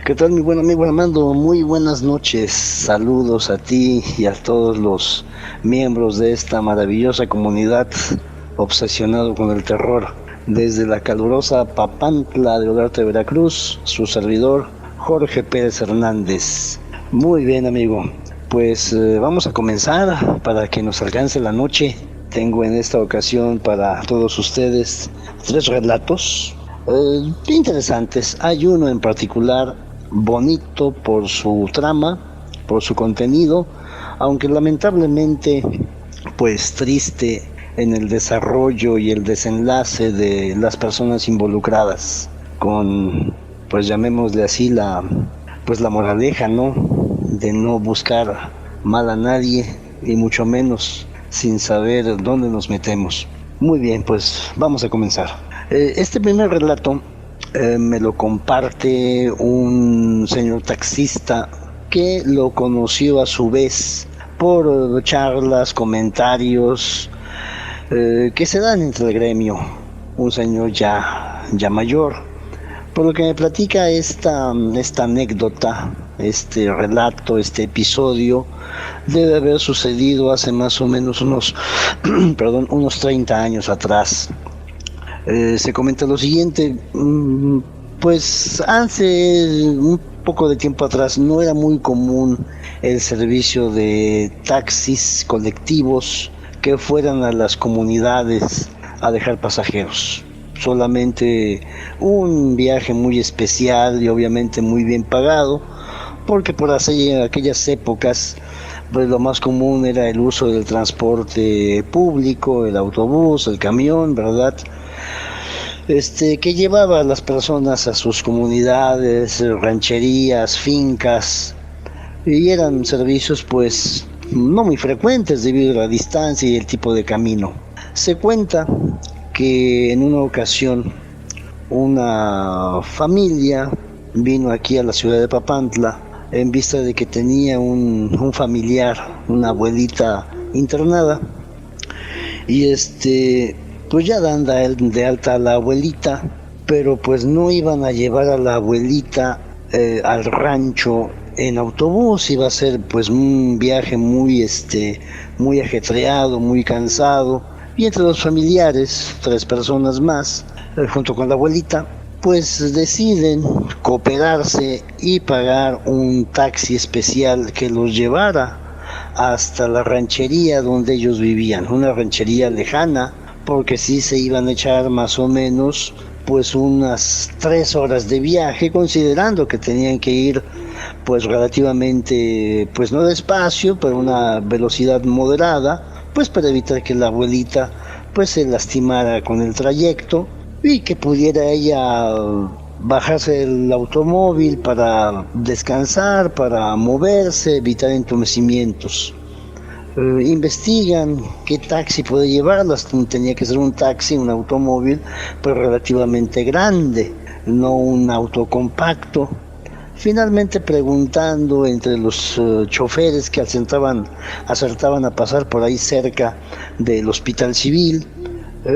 ¿Qué tal, mi buen amigo Armando? Muy buenas noches. Saludos a ti y a todos los miembros de esta maravillosa comunidad obsesionado con el terror. Desde la calurosa Papantla de Olarte, Veracruz, su servidor Jorge Pérez Hernández. Muy bien, amigo. Pues vamos a comenzar para que nos alcance la noche. Tengo en esta ocasión para todos ustedes 3 relatos interesantes. Hay uno en particular bonito por su trama, por su contenido, aunque lamentablemente pues triste en el desarrollo y el desenlace de las personas involucradas, con, pues llamémosle así, la moraleja, ¿no? De no buscar mal a nadie y mucho menos sin saber dónde nos metemos. Muy bien, pues vamos a comenzar. Este primer relato me lo comparte un señor taxista que lo conoció a su vez por charlas, comentarios que se dan entre el gremio. Un señor ya mayor. Por lo que me platica esta anécdota, este relato, este episodio, debe haber sucedido hace más o menos unos 30 años atrás. Se comenta lo siguiente, pues hace un poco de tiempo atrás no era muy común el servicio de taxis colectivos que fueran a las comunidades a dejar pasajeros. Solamente un viaje muy especial y obviamente muy bien pagado, porque por aquellas épocas pues lo más común era el uso del transporte público, el autobús, el camión, ¿verdad? Que llevaba a las personas a sus comunidades, rancherías, fincas, y eran servicios pues no muy frecuentes debido a la distancia y el tipo de camino. Se cuenta que en una ocasión una familia vino aquí a la ciudad de Papantla en vista de que tenía un familiar, una abuelita internada, y pues ya dan de alta a la abuelita, pero pues no iban a llevar a la abuelita al rancho en autobús. Iba a ser pues un viaje muy ajetreado, muy cansado, y entre los familiares, 3 personas más, junto con la abuelita, pues deciden cooperarse y pagar un taxi especial que los llevara hasta la ranchería donde ellos vivían, una ranchería lejana, porque sí se iban a echar más o menos pues unas 3 horas de viaje, considerando que tenían que ir pues relativamente, pues no despacio, pero una velocidad moderada, pues para evitar que la abuelita pues se lastimara con el trayecto y que pudiera ella bajarse del automóvil para descansar, para moverse, evitar entumecimientos. Investigan qué taxi puede llevarlas. Tenía que ser un taxi, un automóvil pues relativamente grande, no un auto compacto. Finalmente, preguntando entre los choferes que acertaban a pasar por ahí cerca del hospital civil,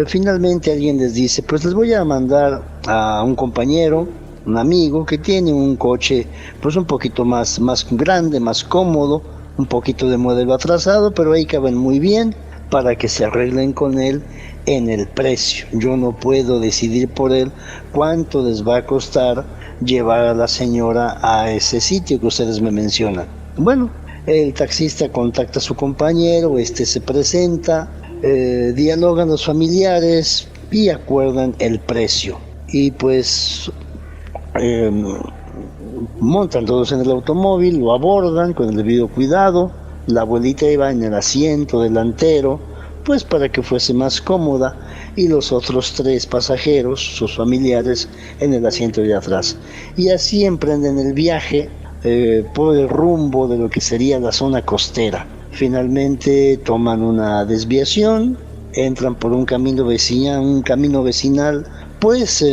finalmente alguien les dice: pues les voy a mandar a un compañero, un amigo que tiene un coche pues un poquito más grande, más cómodo, un poquito de modelo atrasado, pero ahí caben muy bien, para que se arreglen con él en el precio. Yo no puedo decidir por él cuánto les va a costar llevar a la señora a ese sitio que ustedes me mencionan. Bueno, el taxista contacta a su compañero, se presenta, dialogan los familiares y acuerdan el precio. Y pues montan todos en el automóvil, lo abordan con el debido cuidado. La abuelita iba en el asiento delantero, pues para que fuese más cómoda, y los otros 3 pasajeros, sus familiares, en el asiento de atrás. Y así emprenden el viaje por el rumbo de lo que sería la zona costera. Finalmente toman una desviación, entran por un camino vecinal pues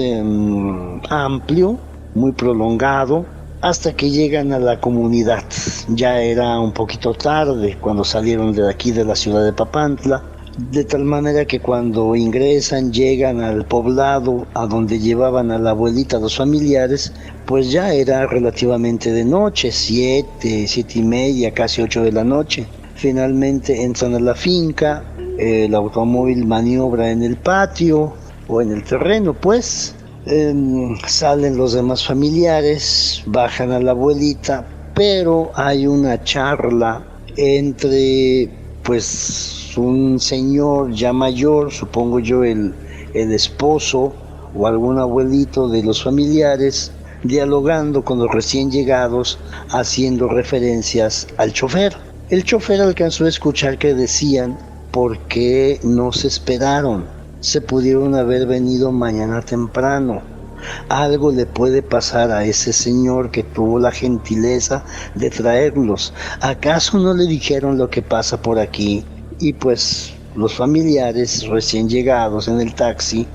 amplio, muy prolongado, hasta que llegan a la comunidad. Ya era un poquito tarde cuando salieron de aquí de la ciudad de Papantla. de tal manera que cuando ingresan, llegan al poblado a donde llevaban a la abuelita a los familiares, pues ya era relativamente de noche, 7:30, casi 8 de la noche. Finalmente entran a la finca, el automóvil maniobra en el patio o en el terreno, pues. Salen los demás familiares, bajan a la abuelita, pero hay una charla entre, pues, un señor ya mayor, supongo yo el esposo o algún abuelito de los familiares, dialogando con los recién llegados, haciendo referencias al chofer. El chofer alcanzó a escuchar que decían: ¿por qué no se esperaron? Se pudieron haber venido mañana temprano. Algo le puede pasar a ese señor que tuvo la gentileza de traerlos. ¿Acaso no le dijeron lo que pasa por aquí? Y pues los familiares recién llegados en el taxi,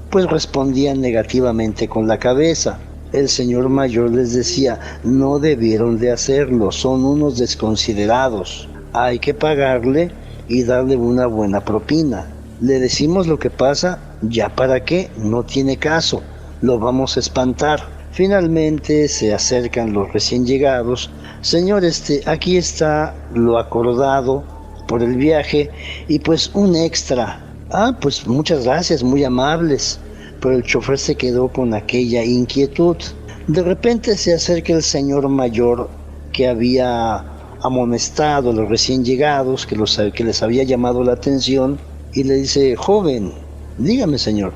pues respondían negativamente con la cabeza. El señor mayor les decía: no debieron de hacerlo, son unos desconsiderados. Hay que pagarle y darle una buena propina. Le decimos lo que pasa, ya para qué, no tiene caso, lo vamos a espantar. Finalmente se acercan los recién llegados. Señor, aquí está lo acordado por el viaje y pues un extra. Ah, pues muchas gracias, muy amables. Pero el chofer se quedó con aquella inquietud. De repente se acerca el señor mayor que había amonestado a los recién llegados, que les había llamado la atención, y le dice: joven, dígame, señor,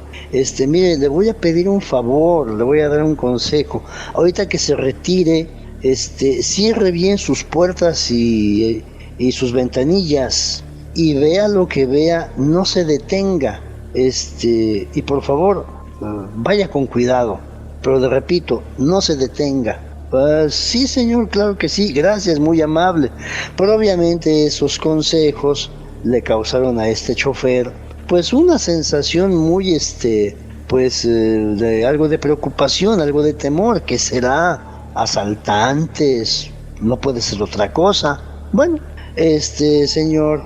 mire, le voy a pedir un favor, le voy a dar un consejo. Ahorita que se retire, cierre bien sus puertas y sus ventanillas, y vea lo que vea, no se detenga, y por favor, vaya con cuidado, pero le repito, no se detenga. Sí, señor, claro que sí, gracias, muy amable. Pero obviamente esos consejos le causaron a este chofer pues una sensación muy de algo de preocupación, algo de temor. ¿Qué será? ¿Asaltantes? No puede ser otra cosa. Bueno, este señor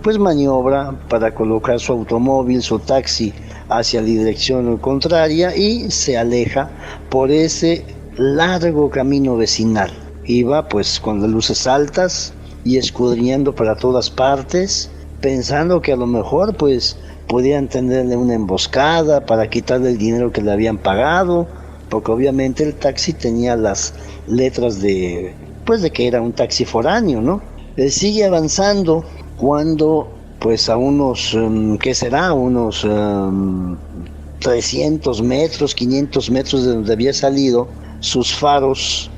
pues maniobra para colocar su automóvil, su taxi, hacia la dirección contraria y se aleja por ese largo camino vecinal. Iba pues con las luces altas y escudriñando para todas partes, pensando que a lo mejor pues podían tenderle una emboscada para quitarle el dinero que le habían pagado, porque obviamente el taxi tenía las letras de que era un taxi foráneo, ¿no? Sigue avanzando cuando pues a unos, ¿qué será? Unos 300 metros, 500 metros de donde había salido, sus faros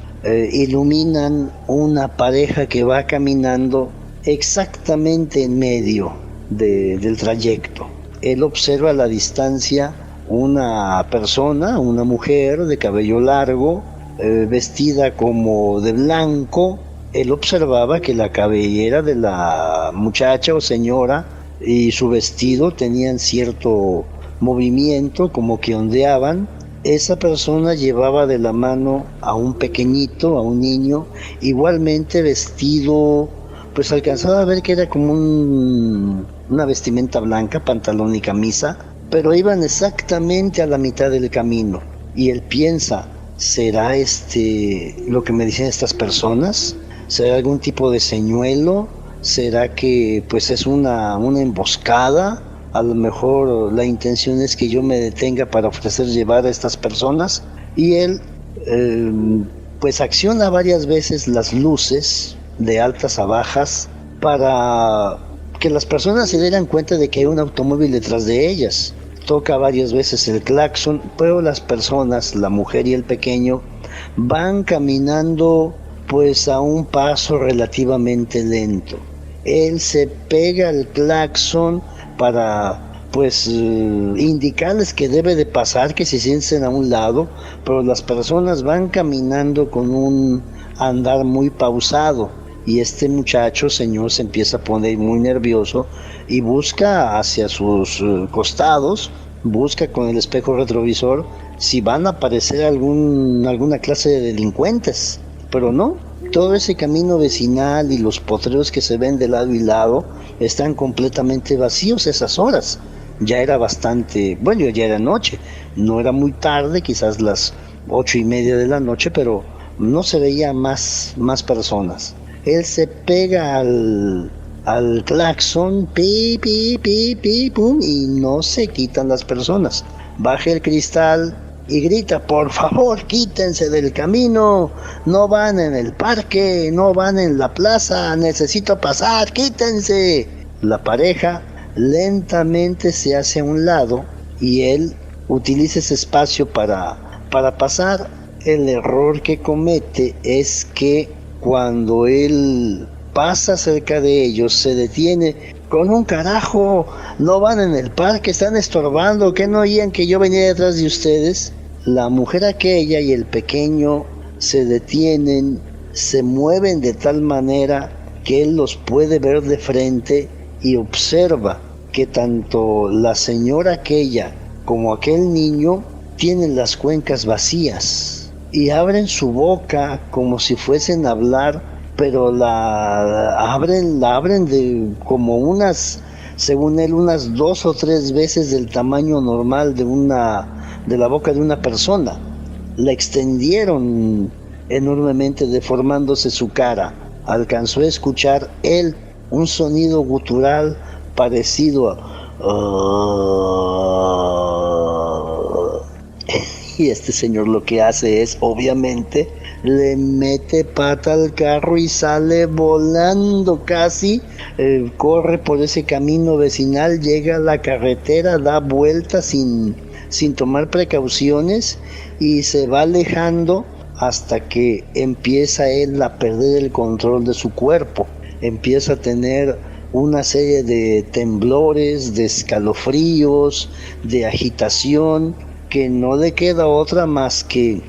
iluminan una pareja que va caminando exactamente en medio del trayecto. Él observa a la distancia una persona, una mujer de cabello largo, vestida como de blanco. Él observaba que la cabellera de la muchacha o señora y su vestido tenían cierto movimiento, como que ondeaban. Esa persona llevaba de la mano a un pequeñito, a un niño, igualmente vestido, pues alcanzaba a ver que era como una vestimenta blanca, pantalón y camisa, pero iban exactamente a la mitad del camino. Y él piensa: ¿será lo que me dicen estas personas? ¿Será algún tipo de señuelo? ¿Será que pues es una emboscada? A lo mejor la intención es que yo me detenga para ofrecer llevar a estas personas. Y él pues acciona varias veces las luces de altas a bajas para que las personas se dieran cuenta de que hay un automóvil detrás de ellas. Toca varias veces el claxon, pero las personas, la mujer y el pequeño, van caminando pues a un paso relativamente lento. Él se pega al claxon para pues indicarles que debe de pasar, que se sienten a un lado, pero las personas van caminando con un andar muy pausado y este muchacho, señor, se empieza a poner muy nervioso y busca hacia sus costados, busca con el espejo retrovisor si van a aparecer alguna clase de delincuentes, pero no, todo ese camino vecinal y los potreros que se ven de lado y lado están completamente vacíos esas horas. Ya era bastante, bueno, ya era noche, no era muy tarde, quizás las 8:30 de la noche, pero no se veía más personas. Él se pega al claxon, pi, pi, pi, pi, pum, y no se quitan las personas. Baja el cristal y grita: por favor, quítense del camino, no van en el parque, no van en la plaza, necesito pasar, quítense. La pareja lentamente se hace a un lado y él utiliza ese espacio para pasar. El error que comete es que cuando él pasa cerca de ellos se detiene. Con un carajo, no van en el parque, están estorbando, ¿qué no oían que yo venía detrás de ustedes? La mujer aquella y el pequeño se detienen, se mueven de tal manera que él los puede ver de frente y observa que tanto la señora aquella como aquel niño tienen las cuencas vacías y abren su boca como si fuesen a hablar, pero la abren como unas, según él, unas 2 o 3 veces del tamaño normal de la boca de una persona. La extendieron enormemente, deformándose su cara. Alcanzó a escuchar él un sonido gutural parecido a y este señor lo que hace es, obviamente, le mete pata al carro y sale volando casi, corre por ese camino vecinal, llega a la carretera, da vueltas sin tomar precauciones y se va alejando hasta que empieza él a perder el control de su cuerpo, empieza a tener una serie de temblores, de escalofríos, de agitación, que no le queda otra más que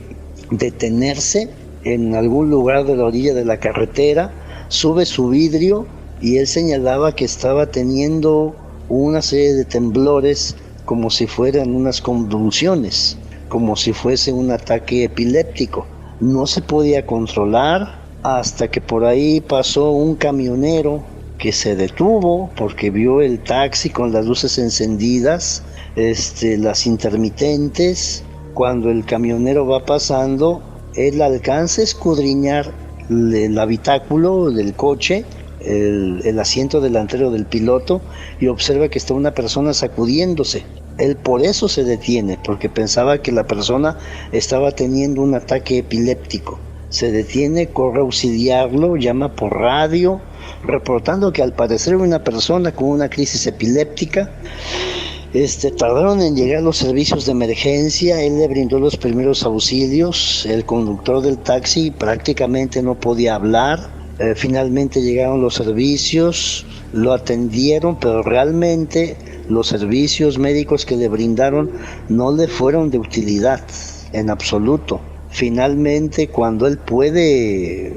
detenerse en algún lugar de la orilla de la carretera, sube su vidrio y él señalaba que estaba teniendo una serie de temblores como si fueran unas convulsiones, como si fuese un ataque epiléptico. No se podía controlar hasta que por ahí pasó un camionero que se detuvo porque vio el taxi con las luces encendidas, las intermitentes. Cuando el camionero va pasando, él alcanza a escudriñar el habitáculo del coche, el asiento delantero del piloto, y observa que está una persona sacudiéndose. Él por eso se detiene, porque pensaba que la persona estaba teniendo un ataque epiléptico. Se detiene, corre a auxiliarlo, llama por radio, reportando que al parecer era una persona con una crisis epiléptica. Tardaron en llegar los servicios de emergencia, él le brindó los primeros auxilios, el conductor del taxi prácticamente no podía hablar, finalmente llegaron los servicios, lo atendieron, pero realmente los servicios médicos que le brindaron no le fueron de utilidad en absoluto. Finalmente, cuando él puede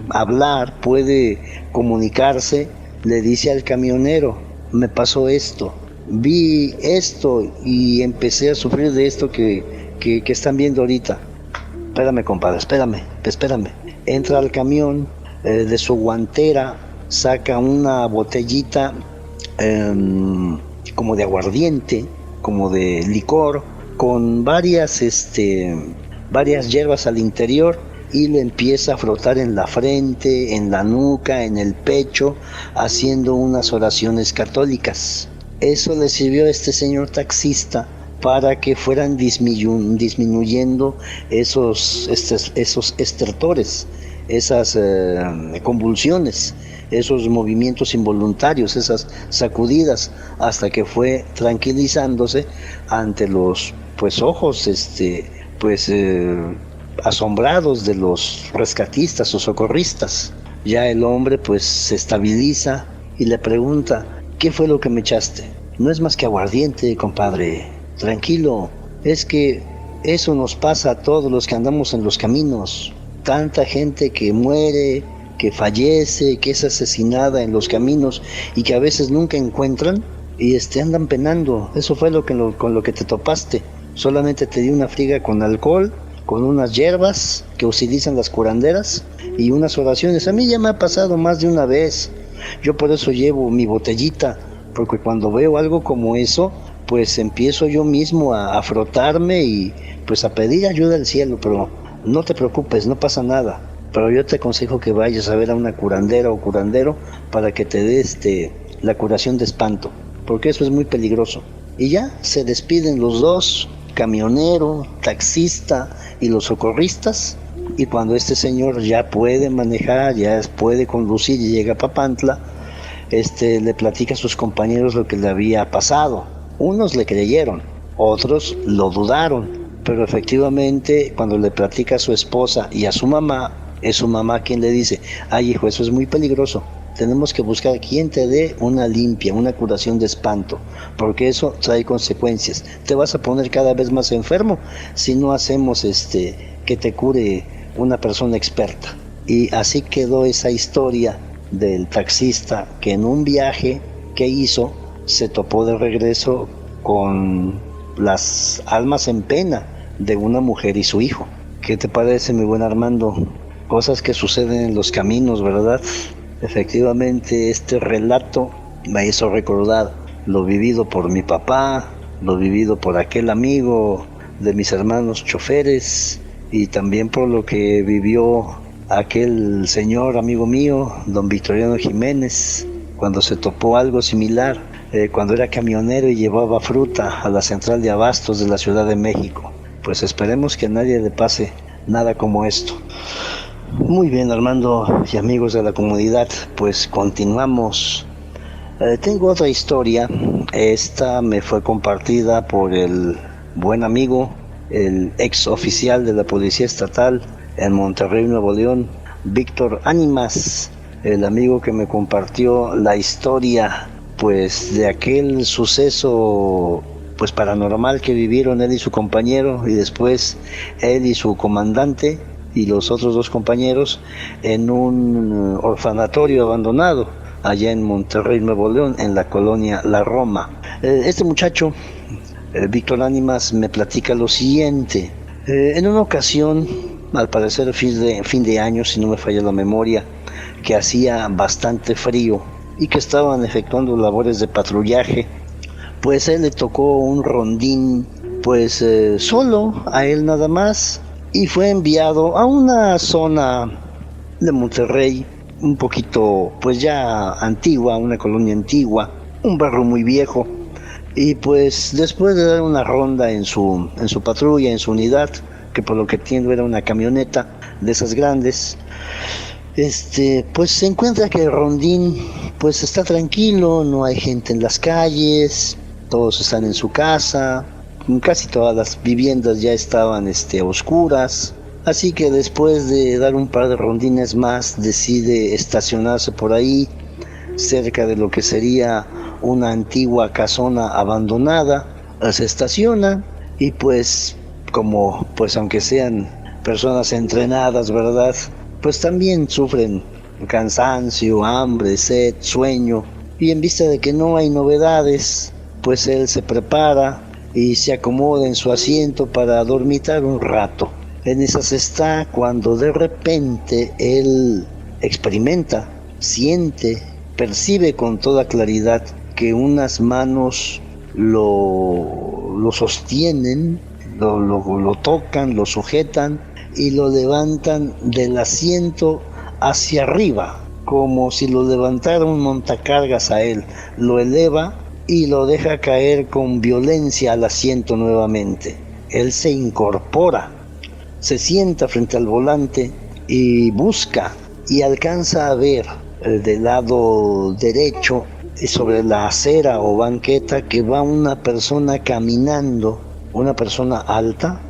hablar, puede comunicarse, le dice al camionero: me pasó esto, vi esto y empecé a sufrir de esto que están viendo ahorita. Espérame, compadre, espérame. Entra al camión, de su guantera saca una botellita como de aguardiente, como de licor, con varias hierbas al interior, y le empieza a frotar en la frente, en la nuca, en el pecho, haciendo unas oraciones católicas. Eso le sirvió a este señor taxista para que fueran disminuyendo esos estertores, esas convulsiones, esos movimientos involuntarios, esas sacudidas, hasta que fue tranquilizándose ante los ojos asombrados de los rescatistas o socorristas. Ya el hombre se estabiliza y le pregunta: ¿qué fue lo que me echaste? No es más que aguardiente, compadre. Tranquilo, es que eso nos pasa a todos los que andamos en los caminos. Tanta gente que muere, que fallece, que es asesinada en los caminos y que a veces nunca encuentran y andan penando. Eso fue con lo que te topaste. Solamente te di una friga con alcohol, con unas hierbas que utilizan las curanderas, y unas oraciones. A mí ya me ha pasado más de una vez. Yo por eso llevo mi botellita, porque cuando veo algo como eso, pues empiezo yo mismo a frotarme y pues a pedir ayuda al cielo, pero no te preocupes, no pasa nada. Pero yo te aconsejo que vayas a ver a una curandera o curandero para que te dé la curación de espanto, porque eso es muy peligroso. Y ya se despiden los dos, camionero, taxista y los socorristas, y cuando este señor ya puede manejar, ya puede conducir y llega a Papantla, le platica a sus compañeros lo que le había pasado. Unos le creyeron, otros lo dudaron, pero efectivamente cuando le platica a su esposa y a su mamá, es su mamá quien le dice: ay hijo, eso es muy peligroso, tenemos que buscar quien te dé una limpia, una curación de espanto, porque eso trae consecuencias, te vas a poner cada vez más enfermo si no hacemos que te cure una persona experta. Y así quedó esa historia del taxista que en un viaje que hizo se topó de regreso con las almas en pena de una mujer y su hijo. ¿Qué te parece, mi buen Armando? Cosas que suceden en los caminos, ¿verdad? Efectivamente, este relato me hizo recordar lo vivido por mi papá, lo vivido por aquel amigo de mis hermanos choferes, y también por lo que vivió aquel señor amigo mío, don Victoriano Jiménez, cuando se topó algo similar, cuando era camionero y llevaba fruta a la central de abastos de la Ciudad de México. Pues esperemos que a nadie le pase nada como esto. Muy bien, Armando y amigos de la comunidad, pues continuamos. Tengo otra historia. Esta me fue compartida por el buen amigo, el ex oficial de la Policía Estatal en Monterrey, Nuevo León, Víctor Ánimas, el amigo que me compartió la historia pues de aquel suceso pues paranormal que vivieron él y su compañero, y después él y su comandante y los otros dos compañeros en un orfanatorio abandonado allá en Monterrey, Nuevo León, en la colonia La Roma. Este muchacho, Víctor Ánimas, me platica lo siguiente. En una ocasión, al parecer fin de año, si no me falla la memoria, que hacía bastante frío y que estaban efectuando labores de patrullaje, pues él le tocó un rondín, pues solo, a él nada más, y fue enviado a una zona de Monterrey un poquito pues ya antigua, una colonia antigua, un barrio muy viejo. Y pues después de dar una ronda en su patrulla, en su unidad, que por lo que entiendo era una camioneta de esas grandes, pues se encuentra que el rondín pues está tranquilo, no hay gente en las calles, todos están en su casa, casi todas las viviendas ya estaban oscuras. Así que después de dar un par de rondines más, decide estacionarse por ahí, cerca de lo que sería una antigua casona abandonada. Se estaciona y pues como pues aunque sean personas entrenadas, ¿verdad?, pues también sufren cansancio, hambre, sed, sueño, y en vista de que no hay novedades, pues él se prepara y se acomoda en su asiento para dormitar un rato. En esas está cuando de repente él experimenta, siente, percibe con toda claridad que unas manos lo sostienen, lo tocan, lo sujetan y lo levantan del asiento hacia arriba, como si lo levantara un montacargas a él. Lo eleva y lo deja caer con violencia al asiento nuevamente. Él se incorpora, se sienta frente al volante y busca y alcanza a ver del lado derecho, sobre la acera o banqueta, que va una persona caminando, una persona alta,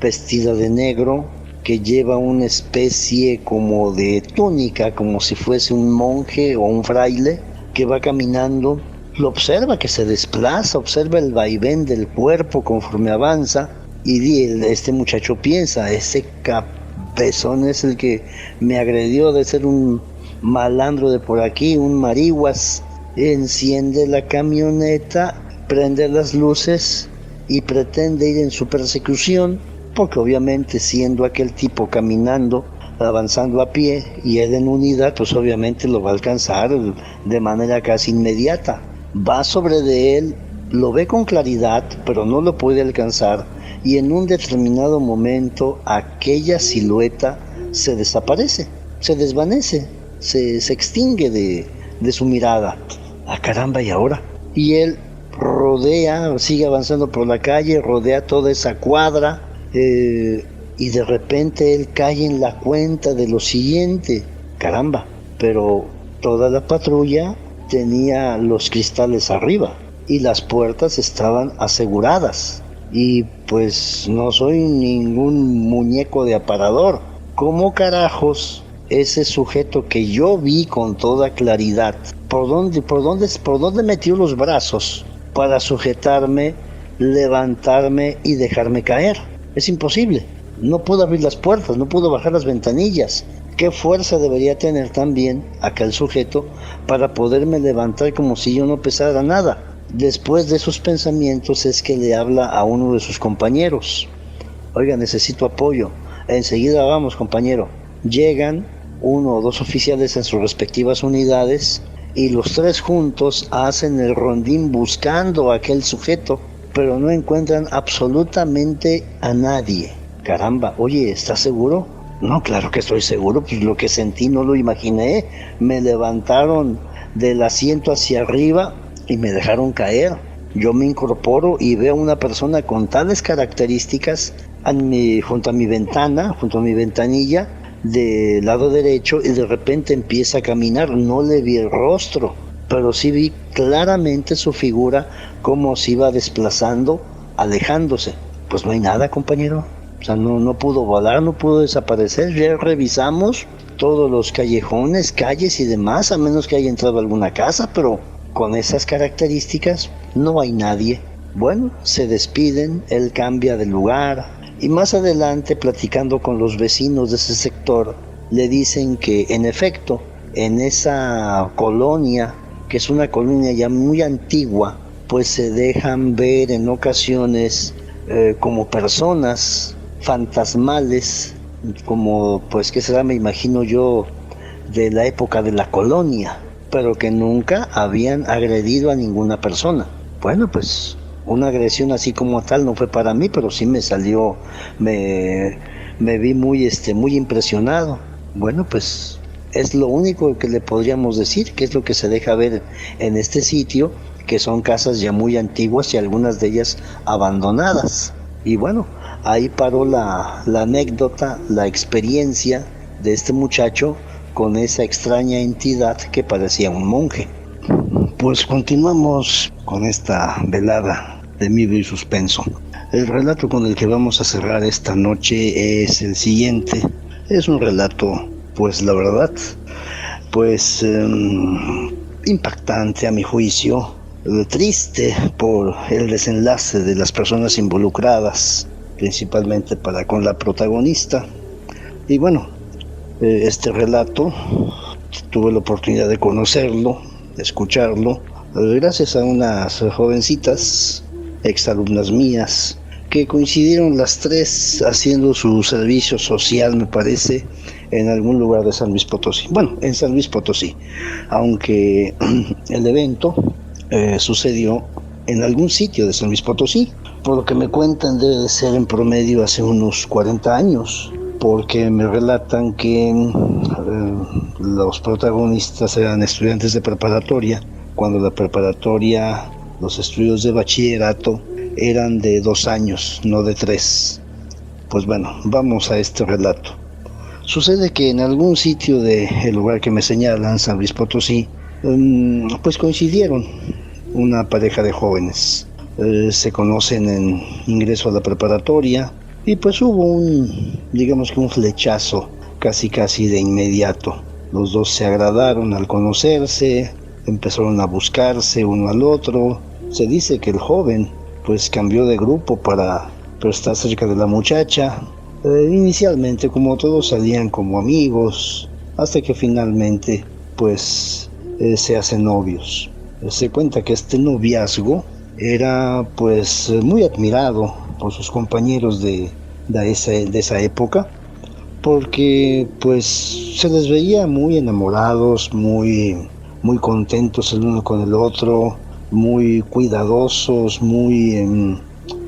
vestida de negro, que lleva una especie como de túnica, como si fuese un monje o un fraile, que va caminando. Lo observa que se desplaza, observa el vaivén del cuerpo conforme avanza, y este muchacho piensa: ese cabezón es el que me agredió, de ser un malandro de por aquí, un marihuas. Enciende la camioneta, prende las luces y pretende ir en su persecución, porque obviamente, siendo aquel tipo caminando, avanzando a pie, y él en unidad pues obviamente lo va a alcanzar de manera casi inmediata. Va sobre de él, lo ve con claridad, pero no lo puede alcanzar, y en un determinado momento aquella silueta se desaparece, se desvanece, se extingue de su mirada. ¡Ah, caramba! ¿Y ahora? Y él rodea, sigue avanzando por la calle, rodea toda esa cuadra, y de repente él cae en la cuenta de lo siguiente: caramba, pero toda la patrulla tenía los cristales arriba y las puertas estaban aseguradas, y pues no soy ningún muñeco de aparador. ¿Cómo carajos ese sujeto que yo vi con toda claridad, por dónde metió los brazos para sujetarme, levantarme y dejarme caer? Es imposible. No pudo abrir las puertas, no pudo bajar las ventanillas. ¿Qué fuerza debería tener también aquel sujeto para poderme levantar como si yo no pesara nada? Después de esos pensamientos es que le habla a uno de sus compañeros: oiga, necesito apoyo. Enseguida vamos, compañero. Llegan 1 o 2 oficiales en sus respectivas unidades, y los 3 juntos hacen el rondín buscando a aquel sujeto, pero no encuentran absolutamente a nadie. Caramba, oye, ¿estás seguro? No, claro que estoy seguro, pues lo que sentí no lo imaginé. Me levantaron del asiento hacia arriba y me dejaron caer. Yo me incorporo y veo a una persona con tales características junto a mi ventana, junto a mi ventanilla del lado derecho, y de repente empieza a caminar. No le vi el rostro, pero sí vi claramente su figura, cómo se iba desplazando, alejándose. Pues no hay nada, compañero. O sea, no pudo volar, no pudo desaparecer. Ya revisamos todos los callejones, calles y demás, a menos que haya entrado a alguna casa, pero con esas características no hay nadie. Bueno, se despiden, él cambia de lugar, y más adelante, platicando con los vecinos de ese sector, le dicen que en efecto, en esa colonia, que es una colonia ya muy antigua, pues se dejan ver en ocasiones como personas fantasmales, como pues qué será, me imagino yo, de la época de la colonia, pero que nunca habían agredido a ninguna persona. Bueno, pues una agresión así como tal no fue para mí, pero sí me salió, me vi muy impresionado. Bueno, pues es lo único que le podríamos decir, que es lo que se deja ver en este sitio, que son casas ya muy antiguas y algunas de ellas abandonadas. Y bueno, ahí paró la anécdota, la experiencia de este muchacho con esa extraña entidad que parecía un monje. Pues continuamos con esta velada de miedo y suspenso. El relato con el que vamos a cerrar esta noche es el siguiente. Es un relato, pues la verdad, pues impactante a mi juicio, triste por el desenlace de las personas involucradas, principalmente para con la protagonista. Y bueno, este relato tuve la oportunidad de conocerlo, de escucharlo, gracias a unas jovencitas, exalumnas mías, que coincidieron las 3 haciendo su servicio social, me parece, en algún lugar de San Luis Potosí. Bueno, en San Luis Potosí, aunque el evento sucedió en algún sitio de San Luis Potosí. Por lo que me cuentan, debe de ser en promedio hace unos 40 años, porque me relatan que los protagonistas eran estudiantes de preparatoria, cuando la preparatoria, los estudios de bachillerato, eran de 2 años, no de 3. Pues bueno, vamos a este relato. Sucede que en algún sitio del lugar que me señalan, San Luis Potosí, pues coincidieron una pareja de jóvenes. Se conocen en ingreso a la preparatoria, y pues hubo digamos que un flechazo casi de inmediato. Los dos se agradaron al conocerse, empezaron a buscarse uno al otro. Se dice que el joven pues cambió de grupo para estar cerca de la muchacha. Inicialmente, como todos, salían como amigos, hasta que finalmente pues se hacen novios. Se cuenta que este noviazgo era pues muy admirado por sus compañeros de esa época, porque pues se les veía muy enamorados, muy contentos el uno con el otro, muy cuidadosos, muy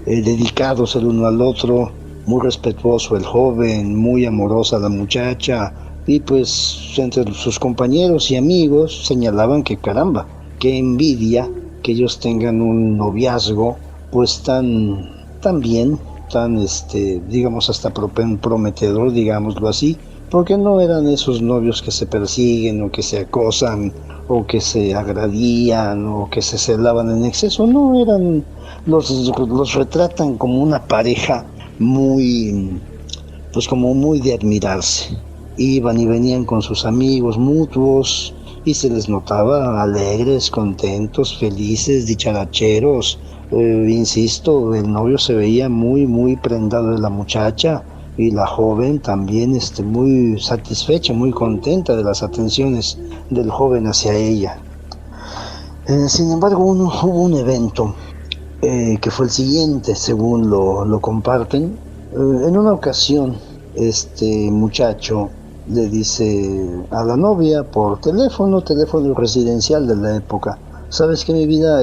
dedicados el uno al otro, muy respetuoso el joven, muy amorosa la muchacha, y pues entre sus compañeros y amigos señalaban que caramba, qué envidia que ellos tengan un noviazgo pues tan bien, tan digamos hasta prometedor, digámoslo así, porque no eran esos novios que se persiguen o que se acosan o que se agradían o que se celaban en exceso, no eran, los retratan como una pareja muy, pues como muy de admirarse. Iban y venían con sus amigos mutuos y se les notaba alegres, contentos, felices, dicharacheros. Insisto, el novio se veía muy prendado de la muchacha y la joven también muy satisfecha, muy contenta de las atenciones del joven hacia ella. Sin embargo, hubo un evento que fue el siguiente, según lo comparten. En una ocasión, este muchacho le dice a la novia por teléfono residencial de la época: ¿sabes qué, mi vida?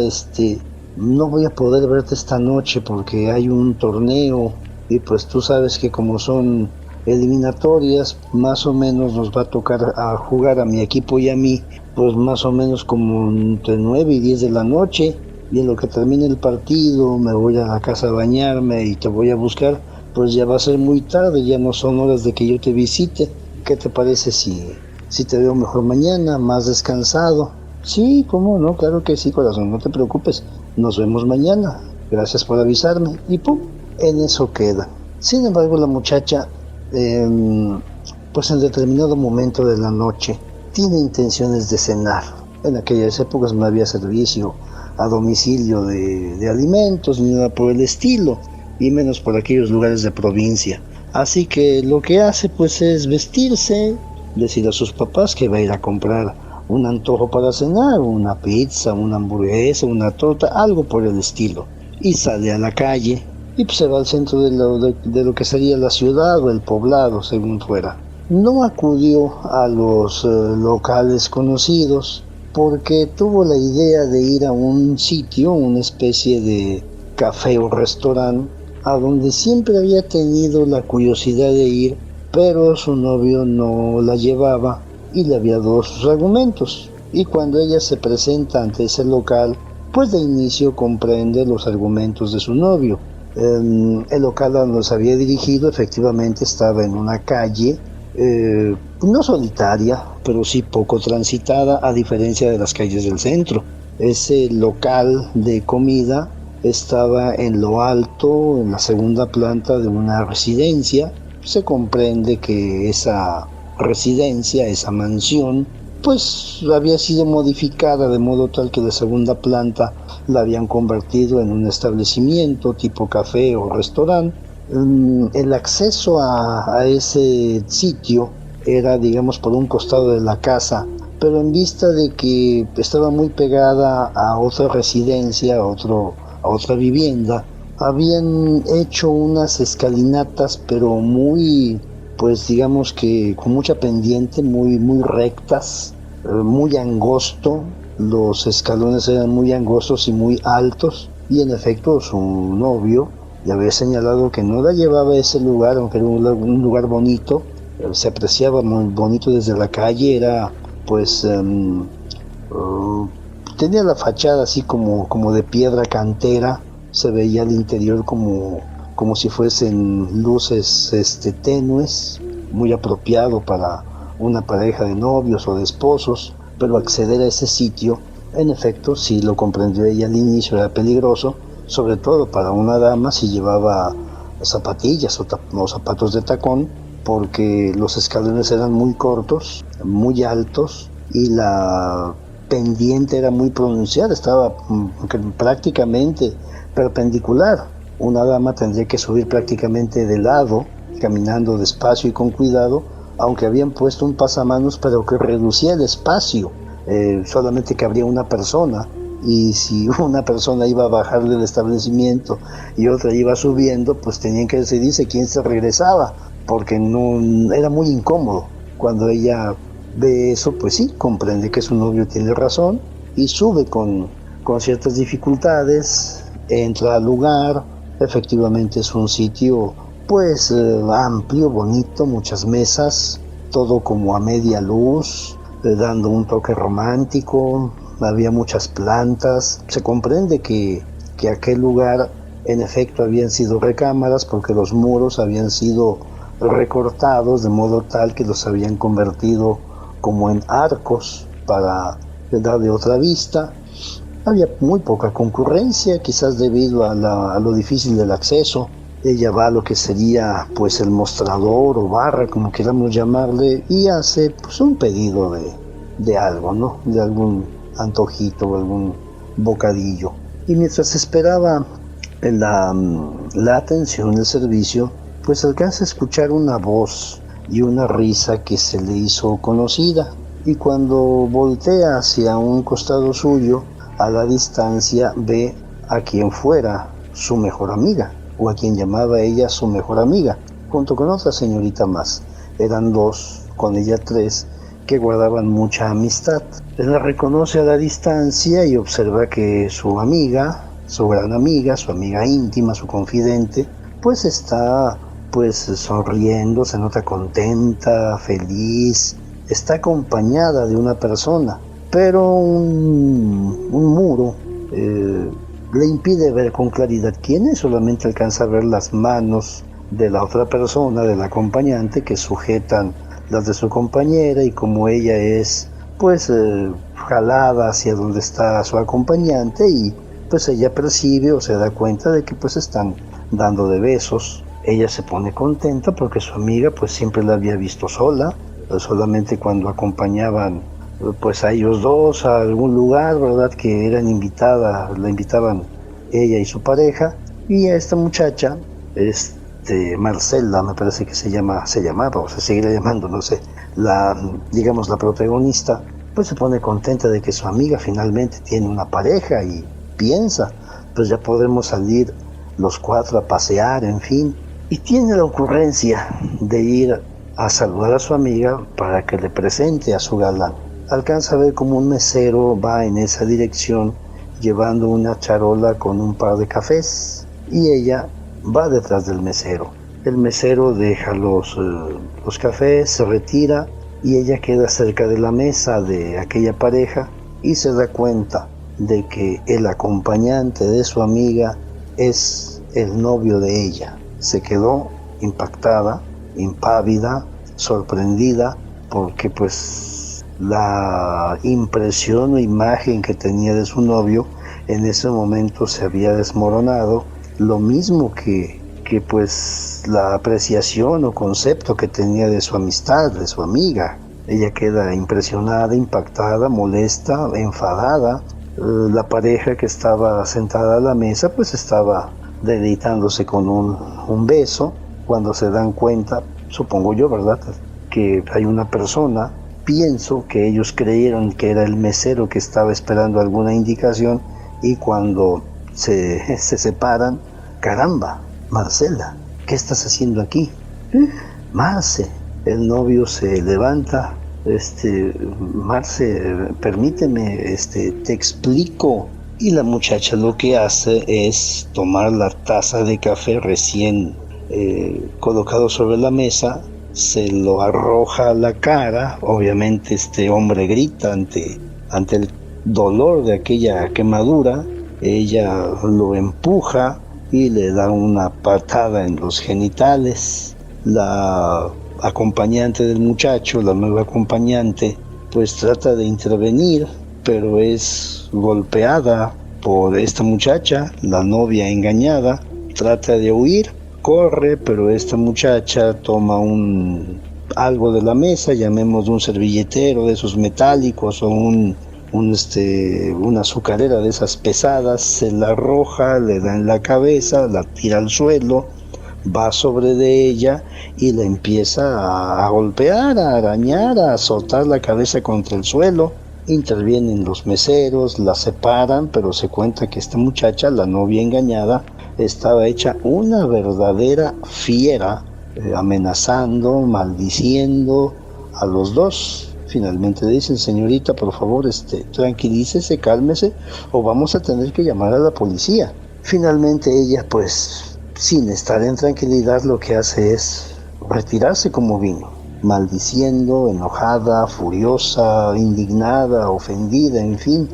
No voy a poder verte esta noche porque hay un torneo y pues tú sabes que como son eliminatorias, más o menos nos va a tocar a jugar a mi equipo y a mí, pues más o menos como entre 9 y 10 de la noche, y en lo que termine el partido me voy a la casa a bañarme y te voy a buscar, pues ya va a ser muy tarde, ya no son horas de que yo te visite. ¿Qué te parece si te veo mejor mañana, más descansado? Sí, ¿cómo no? Claro que sí, corazón, no te preocupes, nos vemos mañana, gracias por avisarme, y pum, en eso queda. Sin embargo, la muchacha, pues en determinado momento de la noche, tiene intenciones de cenar. En aquellas épocas no había servicio a domicilio de alimentos ni nada por el estilo, y menos por aquellos lugares de provincia. Así que lo que hace pues es vestirse, decir a sus papás que va a ir a comprar un antojo para cenar, una pizza, una hamburguesa, una torta, algo por el estilo, y sale a la calle y pues se va al centro de lo que sería la ciudad o el poblado, según fuera. No acudió a los locales conocidos porque tuvo la idea de ir a un sitio, una especie de café o restaurante, a donde siempre había tenido la curiosidad de ir, pero su novio no la llevaba y le había dado sus argumentos. Y cuando ella se presenta ante ese local, pues de inicio comprende los argumentos de su novio. El local a donde se había dirigido efectivamente estaba en una calle, no solitaria, pero sí poco transitada, a diferencia de las calles del centro. Ese local de comida estaba en lo alto, en la segunda planta de una residencia. Se comprende que esa residencia, esa mansión, pues había sido modificada de modo tal que la segunda planta la habían convertido en un establecimiento tipo café o restaurante. El acceso a ese sitio era, digamos, por un costado de la casa, pero en vista de que estaba muy pegada a otra residencia, a otra vivienda, habían hecho unas escalinatas, pero muy, pues digamos que con mucha pendiente, muy rectas, muy angosto. Los escalones eran muy angostos y muy altos, y en efecto su novio le había señalado que no la llevaba a ese lugar, aunque era un lugar bonito, se apreciaba muy bonito desde la calle, era pues tenía la fachada así como de piedra cantera, se veía al interior como si fuesen luces tenues, muy apropiado para una pareja de novios o de esposos, pero acceder a ese sitio, en efecto, sí lo comprendió ella al inicio, era peligroso, sobre todo para una dama si llevaba zapatillas o zapatos de tacón, porque los escalones eran muy cortos, muy altos, y la pendiente era muy pronunciada, estaba prácticamente perpendicular. Una dama tendría que subir prácticamente de lado, caminando despacio y con cuidado, aunque habían puesto un pasamanos pero que reducía el espacio, solamente cabría una persona y si una persona iba a bajar del establecimiento y otra iba subiendo, pues tenían que decidirse quién se regresaba, porque no era muy incómodo. Cuando ella ve eso, pues sí, comprende que su novio tiene razón y sube con ciertas dificultades, entra al lugar. Efectivamente es un sitio pues amplio, bonito, muchas mesas, todo como a media luz, dando un toque romántico. Había muchas plantas. Se comprende que aquel lugar en efecto habían sido recámaras, porque los muros habían sido recortados de modo tal que los habían convertido como en arcos para darle otra vista. Había muy poca concurrencia, quizás debido a lo difícil del acceso. Ella va a lo que sería pues el mostrador o barra, como queramos llamarle, y hace pues un pedido de algo, ¿no? De algún antojito o algún bocadillo. Y mientras esperaba la atención del servicio, pues alcanza a escuchar una voz y una risa que se le hizo conocida. Y cuando voltea hacia un costado suyo, a la distancia ve a quien fuera su mejor amiga, o a quien llamaba ella su mejor amiga, junto con otra señorita más. Eran dos, con ella tres, que guardaban mucha amistad. Él la reconoce a la distancia y observa que su amiga, su gran amiga, su amiga íntima, su confidente, pues está pues sonriendo, se nota contenta, feliz, está acompañada de una persona, pero un muro le impide ver con claridad quién es. Solamente alcanza a ver las manos de la otra persona, del acompañante, que sujetan las de su compañera, y como ella es pues jalada hacia donde está su acompañante, y pues ella percibe o se da cuenta de que pues están dando de besos. Ella se pone contenta porque su amiga pues siempre la había visto sola, solamente cuando acompañaban pues a ellos dos a algún lugar, ¿verdad? Que la invitaban ella y su pareja, y a esta muchacha, Marcela, me parece que se llamaba, o se seguirá llamando, no sé, la protagonista, pues se pone contenta de que su amiga finalmente tiene una pareja y piensa, pues ya podemos salir los cuatro a pasear, en fin, y tiene la ocurrencia de ir a saludar a su amiga para que le presente a su galán. Alcanza a ver como un mesero va en esa dirección llevando una charola con un par de cafés, y ella va detrás del mesero. El mesero deja los cafés, se retira, y ella queda cerca de la mesa de aquella pareja y se da cuenta de que el acompañante de su amiga es el novio de ella. Se quedó impactada, impávida, sorprendida, porque pues la impresión o imagen que tenía de su novio en ese momento se había desmoronado, lo mismo que pues la apreciación o concepto que tenía de su amistad, de su amiga. Ella queda impresionada, impactada, molesta, enfadada. La pareja que estaba sentada a la mesa pues estaba deleitándose con un beso, cuando se dan cuenta, supongo yo, ¿verdad?, que hay una persona. Pienso que ellos creyeron que era el mesero que estaba esperando alguna indicación, y cuando se separan, caramba, Marcela, ¿qué estás haciendo aquí? Marce, el novio se levanta, Marce, permíteme, te explico. Y la muchacha lo que hace es tomar la taza de café recién colocado sobre la mesa, se lo arroja a la cara. Obviamente este hombre grita ante el dolor de aquella quemadura. Ella lo empuja y le da una patada en los genitales. La acompañante del muchacho, la nueva acompañante, pues trata de intervenir, pero es golpeada por esta muchacha, la novia engañada. Trata de huir, corre, pero esta muchacha toma algo de la mesa, llamemos un servilletero de esos metálicos, o una azucarera de esas pesadas, se la arroja, le da en la cabeza, la tira al suelo, va sobre de ella y la empieza a golpear, a arañar, a azotar la cabeza contra el suelo. Intervienen los meseros, la separan, pero se cuenta que esta muchacha, la novia engañada, estaba hecha una verdadera fiera, amenazando, maldiciendo a los dos. Finalmente le dicen, señorita, por favor, tranquilícese, cálmese, o vamos a tener que llamar a la policía. Finalmente ella, pues, sin estar en tranquilidad, lo que hace es retirarse como vino, maldiciendo, enojada, furiosa, indignada, ofendida, en fin.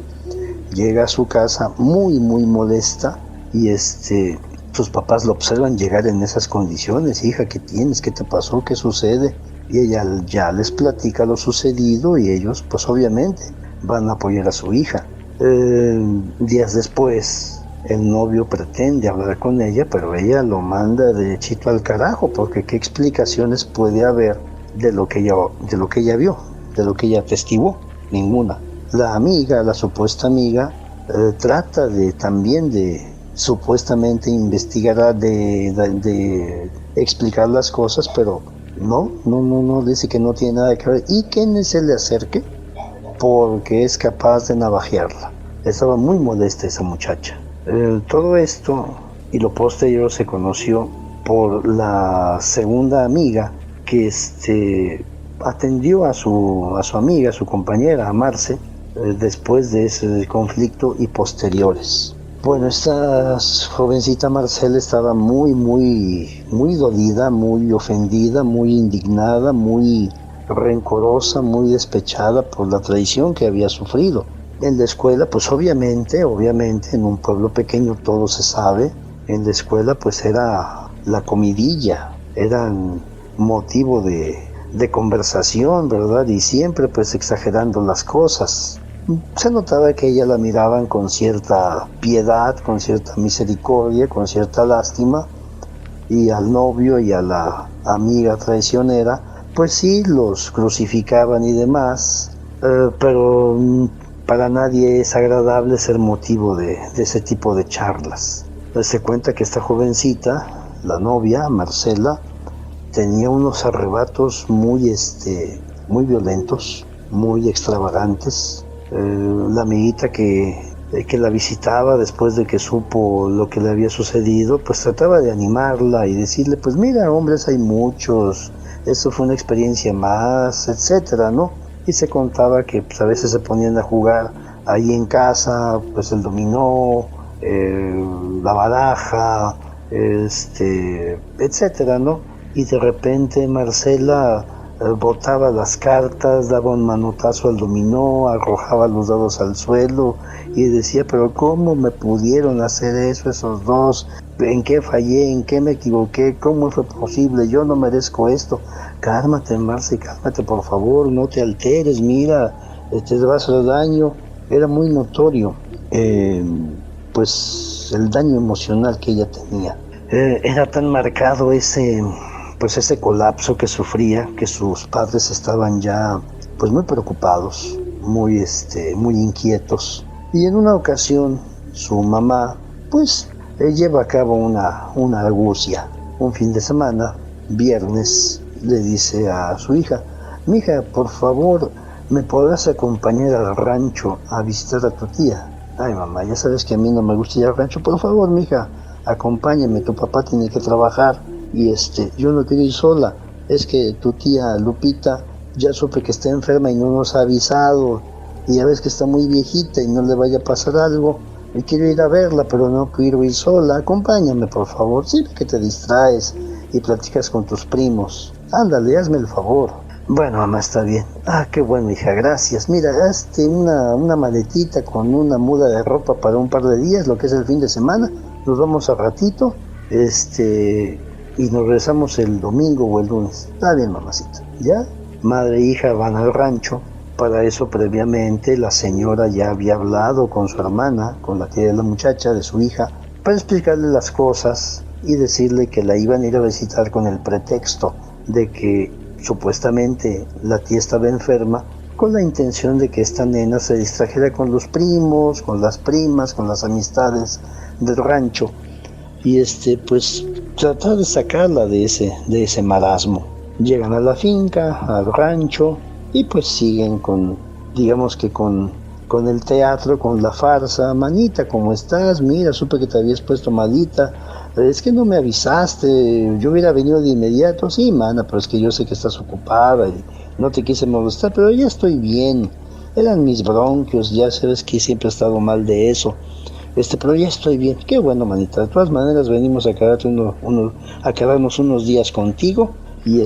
Llega a su casa muy, muy molesta y sus papás lo observan llegar en esas condiciones. Hija, ¿qué tienes? ¿Qué te pasó? ¿Qué sucede? Y ella ya les platica lo sucedido y ellos, pues obviamente, van a apoyar a su hija. Días después, el novio pretende hablar con ella, pero ella lo manda derechito al carajo, porque qué explicaciones puede haber de lo que ella vio, de lo que ella atestiguó. Ninguna. La amiga, la supuesta amiga, trata también de supuestamente investigar, de explicar las cosas, pero no, dice que no tiene nada que ver y que ni se le acerque porque es capaz de navajearla. Estaba muy molesta esa muchacha. Todo esto y lo posterior se conoció por la segunda amiga que atendió a su amiga, a su compañera, a Marce, después de ese conflicto y posteriores. Bueno, esta jovencita Marcela estaba muy, muy, muy dolida, muy ofendida, muy indignada, muy rencorosa, muy despechada por la traición que había sufrido. En la escuela, pues obviamente, en un pueblo pequeño todo se sabe, en la escuela pues era la comidilla, eran motivo de conversación, ¿verdad? Y siempre pues exagerando las cosas. Se notaba que ella la miraban con cierta piedad, con cierta misericordia, con cierta lástima, y al novio y a la amiga traicionera, pues sí, los crucificaban y demás, pero para nadie es agradable ser motivo de ese tipo de charlas. Se cuenta que esta jovencita, la novia, Marcela, tenía unos arrebatos muy violentos, muy extravagantes. La amiguita que la visitaba después de que supo lo que le había sucedido, pues trataba de animarla y decirle, pues mira, hombres hay muchos, eso fue una experiencia más, etcétera, ¿no? Y se contaba que pues, a veces se ponían a jugar ahí en casa, pues el dominó, la baraja, etcétera, ¿no? Y de repente Marcela botaba las cartas, daba un manotazo al dominó, arrojaba los dados al suelo y decía, pero ¿cómo me pudieron hacer eso esos dos? ¿En qué fallé? ¿En qué me equivoqué? ¿Cómo fue posible? Yo no merezco esto. Cálmate, Marce, cálmate, por favor, no te alteres, mira, te vas a hacer daño. Era muy notorio, pues, el daño emocional que ella tenía. Era tan marcado ese colapso que sufría, que sus padres estaban ya pues muy preocupados, muy inquietos. Y en una ocasión su mamá pues lleva a cabo una argucia. Un fin de semana, viernes, le dice a su hija, mija, por favor, ¿me podrás acompañar al rancho a visitar a tu tía? Ay, mamá, ya sabes que a mí no me gusta ir al rancho, por favor, mija, acompáñame, tu papá tiene que trabajar. Y yo no quiero ir sola, es que tu tía Lupita ya supe que está enferma y no nos ha avisado, y ya ves que está muy viejita y no le vaya a pasar algo, y quiero ir a verla, pero no quiero ir sola, acompáñame por favor, siempre que te distraes y platicas con tus primos, ándale, hazme el favor. Bueno, mamá, está bien. Ah, qué bueno, hija, gracias. Mira, hazte una maletita con una muda de ropa para un par de días, lo que es el fin de semana, nos vamos a ratito, y nos regresamos el domingo o el lunes. Está bien, mamacita. ¿Ya? Madre e hija van al rancho. Para eso, previamente, la señora ya había hablado con su hermana, con la tía de la muchacha, de su hija, para explicarle las cosas y decirle que la iban a ir a visitar con el pretexto de que supuestamente la tía estaba enferma, con la intención de que esta nena se distrajera con los primos, con las primas, con las amistades del rancho. Y pues tratar de sacarla de ese marasmo. Llegan a la finca, al rancho, y pues siguen con digamos que con el teatro, con la farsa. Manita, ¿cómo estás? Mira, supe que te habías puesto malita. Es que no me avisaste, yo hubiera venido de inmediato. Sí, mana, pero es que yo sé que estás ocupada y no te quise molestar, pero ya estoy bien. Eran mis bronquios, ya sabes que siempre he estado mal de eso. Pero ya estoy bien. Qué bueno, manita. De todas maneras, venimos a a quedarnos unos días contigo y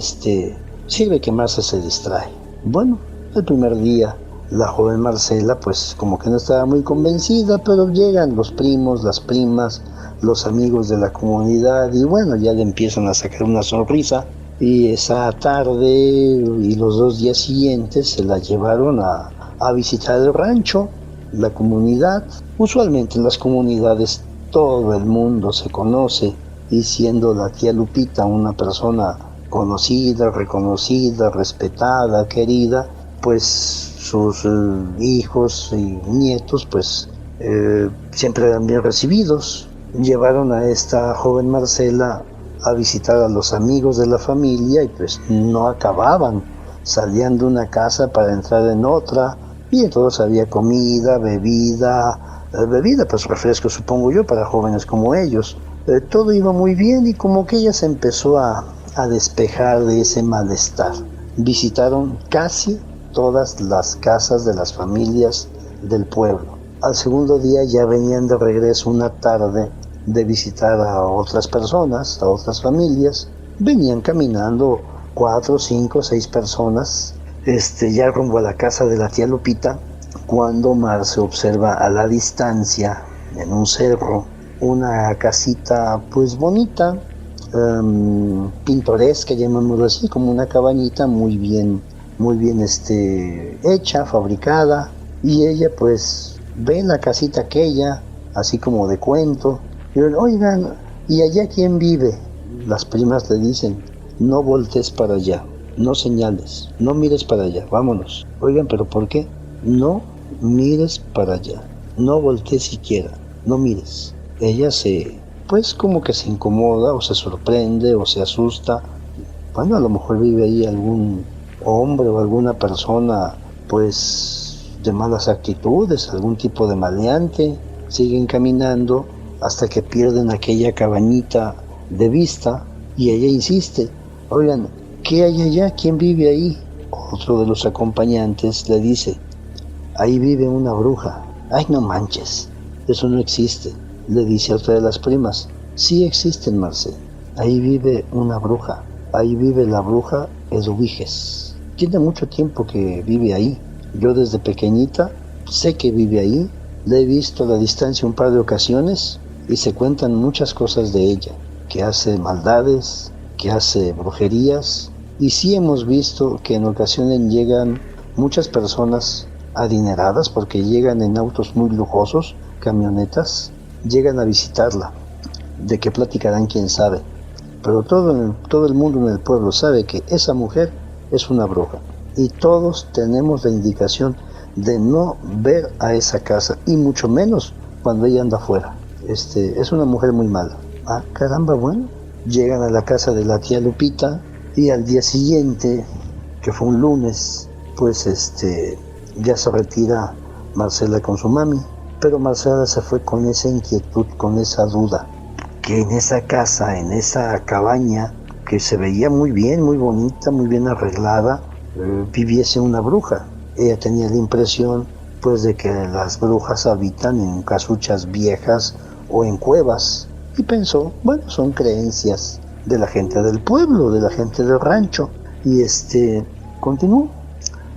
sirve que Marce se distrae. Bueno, el primer día, la joven Marcela, pues como que no estaba muy convencida, pero llegan los primos, las primas, los amigos de la comunidad y bueno, ya le empiezan a sacar una sonrisa. Y esa tarde y los 2 días siguientes se la llevaron a visitar el rancho, la comunidad. Usualmente en las comunidades todo el mundo se conoce y siendo la tía Lupita una persona conocida, reconocida, respetada, querida, pues sus hijos y nietos pues siempre eran bien recibidos. Llevaron a esta joven Marcela a visitar a los amigos de la familia y pues no acababan. Salían de una casa para entrar en otra y entonces había comida, bebida, pues refresco supongo yo para jóvenes como ellos. Todo iba muy bien y como que ella se empezó a despejar de ese malestar. Visitaron casi todas las casas de las familias del pueblo. Al segundo día ya venían de regreso una tarde de visitar a otras personas, a otras familias. Venían caminando 4, 5, 6 personas, ya rumbo a la casa de la tía Lupita, cuando Marce observa a la distancia, en un cerro, una casita pues bonita, pintoresca, llamémoslo así, como una cabañita muy bien hecha, fabricada, y ella pues ve la casita aquella, así como de cuento, y oigan, ¿y allá quién vive? Las primas le dicen, no voltees para allá, no señales, no mires para allá, vámonos. Oigan, ¿pero por qué? No mires para allá, no voltees siquiera, no mires. Ella pues como que se incomoda, o se sorprende, o se asusta. Bueno, a lo mejor vive ahí algún hombre o alguna persona, pues, de malas actitudes, algún tipo de maleante. Siguen caminando hasta que pierden aquella cabañita de vista y ella insiste, oigan, ¿qué hay allá? ¿Quién vive ahí? Otro de los acompañantes le dice, ahí vive una bruja. Ay, no manches, eso no existe, le dice a otra de las primas. Sí existen, Marce, ahí vive una bruja, ahí vive la bruja Eduviges. Tiene mucho tiempo que vive ahí. Yo desde pequeñita sé que vive ahí, la he visto a la distancia un par de ocasiones y se cuentan muchas cosas de ella, que hace maldades, que hace brujerías, y sí hemos visto que en ocasiones llegan muchas personas adineradas porque llegan en autos muy lujosos, camionetas, llegan a visitarla. De qué platicarán quién sabe, pero todo el mundo en el pueblo sabe que esa mujer es una bruja y todos tenemos la indicación de no ver a esa casa y mucho menos cuando ella anda afuera. Es una mujer muy mala. Ah, caramba, bueno. Llegan a la casa de la tía Lupita y al día siguiente, que fue un lunes, pues ya se retira Marcela con su mami, pero Marcela se fue con esa inquietud, con esa duda, que en esa casa, en esa cabaña, que se veía muy bien, muy bonita, muy bien arreglada, viviese una bruja. Ella tenía la impresión, pues, de que las brujas habitan en casuchas viejas o en cuevas, y pensó, bueno, son creencias de la gente del pueblo, de la gente del rancho, y continuó.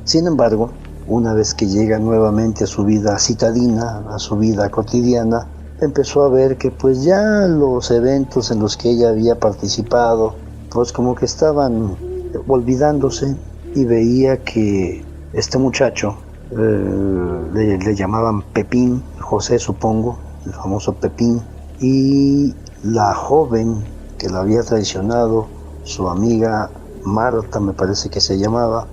Sin embargo, una vez que llega nuevamente a su vida citadina, a su vida cotidiana, empezó a ver que pues ya los eventos en los que ella había participado, pues como que estaban olvidándose, y veía que este muchacho, le llamaban Pepín, José supongo, el famoso Pepín, y la joven que la había traicionado, su amiga Marta me parece que se llamaba,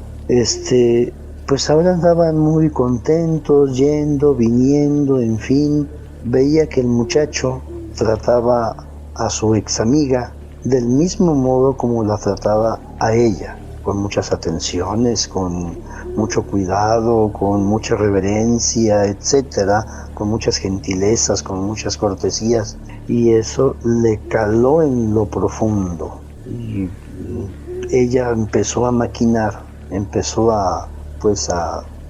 pues ahora andaban muy contentos, yendo, viniendo, en fin. Veía que el muchacho trataba a su ex amiga del mismo modo como la trataba a ella, con muchas atenciones, con mucho cuidado, con mucha reverencia, etcétera, con muchas gentilezas, con muchas cortesías, y eso le caló en lo profundo. Y ella empezó a maquinar, empezó a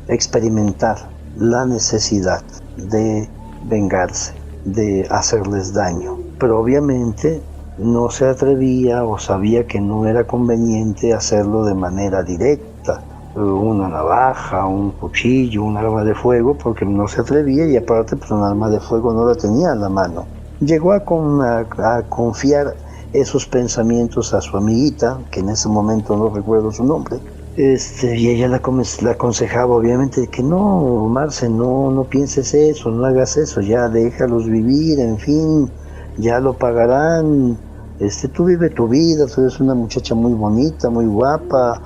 experimentar la necesidad de vengarse, de hacerles daño. Pero obviamente no se atrevía o sabía que no era conveniente hacerlo de manera directa, una navaja, un cuchillo, un arma de fuego, porque no se atrevía, y aparte pues un arma de fuego no la tenía en la mano. Llegó a confiar esos pensamientos a su amiguita, que en ese momento no recuerdo su nombre, y ella la aconsejaba obviamente que no, Marce, no pienses eso, no hagas eso, ya déjalos vivir, en fin, ya lo pagarán, tú vive tu vida, tú eres una muchacha muy bonita, muy guapa,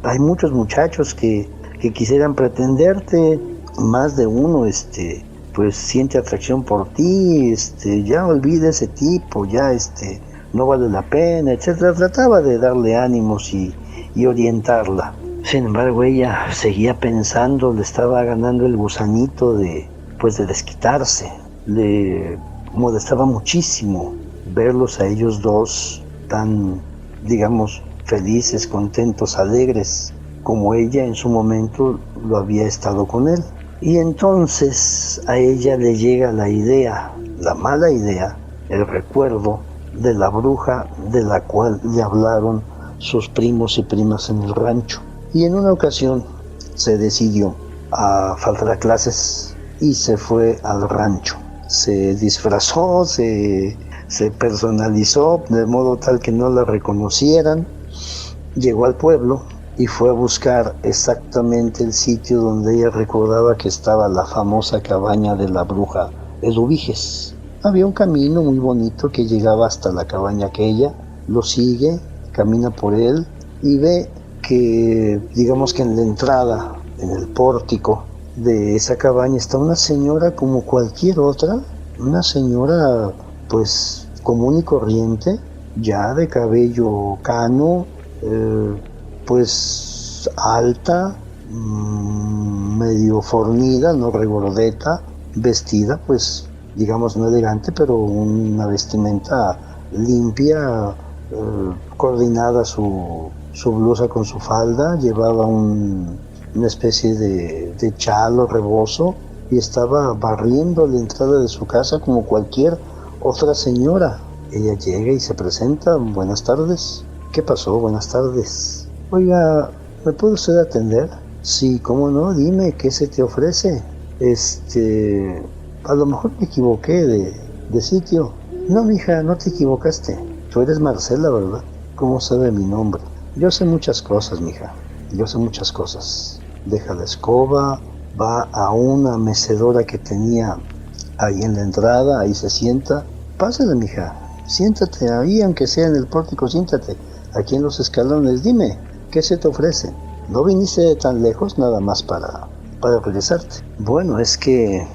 hay muchos muchachos que quisieran pretenderte, más de uno, pues siente atracción por ti, ya olvida ese tipo, ya, no vale la pena, etcétera. Trataba de darle ánimos y orientarla. Sin embargo, ella seguía pensando, le estaba ganando el gusanito de desquitarse. Le molestaba muchísimo verlos a ellos dos tan, digamos, felices, contentos, alegres, como ella en su momento lo había estado con él. Y entonces a ella le llega la idea, la mala idea, el recuerdo de la bruja de la cual le hablaron sus primos y primas en el rancho. Y en una ocasión se decidió a faltar a clases y se fue al rancho. Se disfrazó, se personalizó de modo tal que no la reconocieran. Llegó al pueblo y fue a buscar exactamente el sitio donde ella recordaba que estaba la famosa cabaña de la bruja Eduviges. Había un camino muy bonito que llegaba hasta la cabaña aquella, lo sigue, camina por él y ve que, digamos que en la entrada, en el pórtico de esa cabaña, está una señora como cualquier otra, una señora pues común y corriente, ya de cabello cano, pues alta, medio fornida, no regordeta, vestida pues digamos no elegante, pero una vestimenta limpia, coordinada su blusa con su falda, llevaba una especie de chal rebozo y estaba barriendo la entrada de su casa como cualquier otra señora. Ella llega y se presenta: buenas tardes. ¿Qué pasó? Buenas tardes. Oiga, ¿me puede usted atender? Sí, ¿cómo no? Dime, ¿qué se te ofrece? A lo mejor me equivoqué de sitio. No, mija, no te equivocaste. Tú eres Marcela, ¿verdad? ¿Cómo sabe mi nombre? Yo sé muchas cosas, mija. Yo sé muchas cosas. Deja la escoba, va a una mecedora que tenía ahí en la entrada, ahí se sienta. Pásale, mija. Siéntate ahí, aunque sea en el pórtico, siéntate. Aquí en los escalones, dime, ¿qué se te ofrece? ¿No viniste de tan lejos nada más para regresarte? Bueno, es que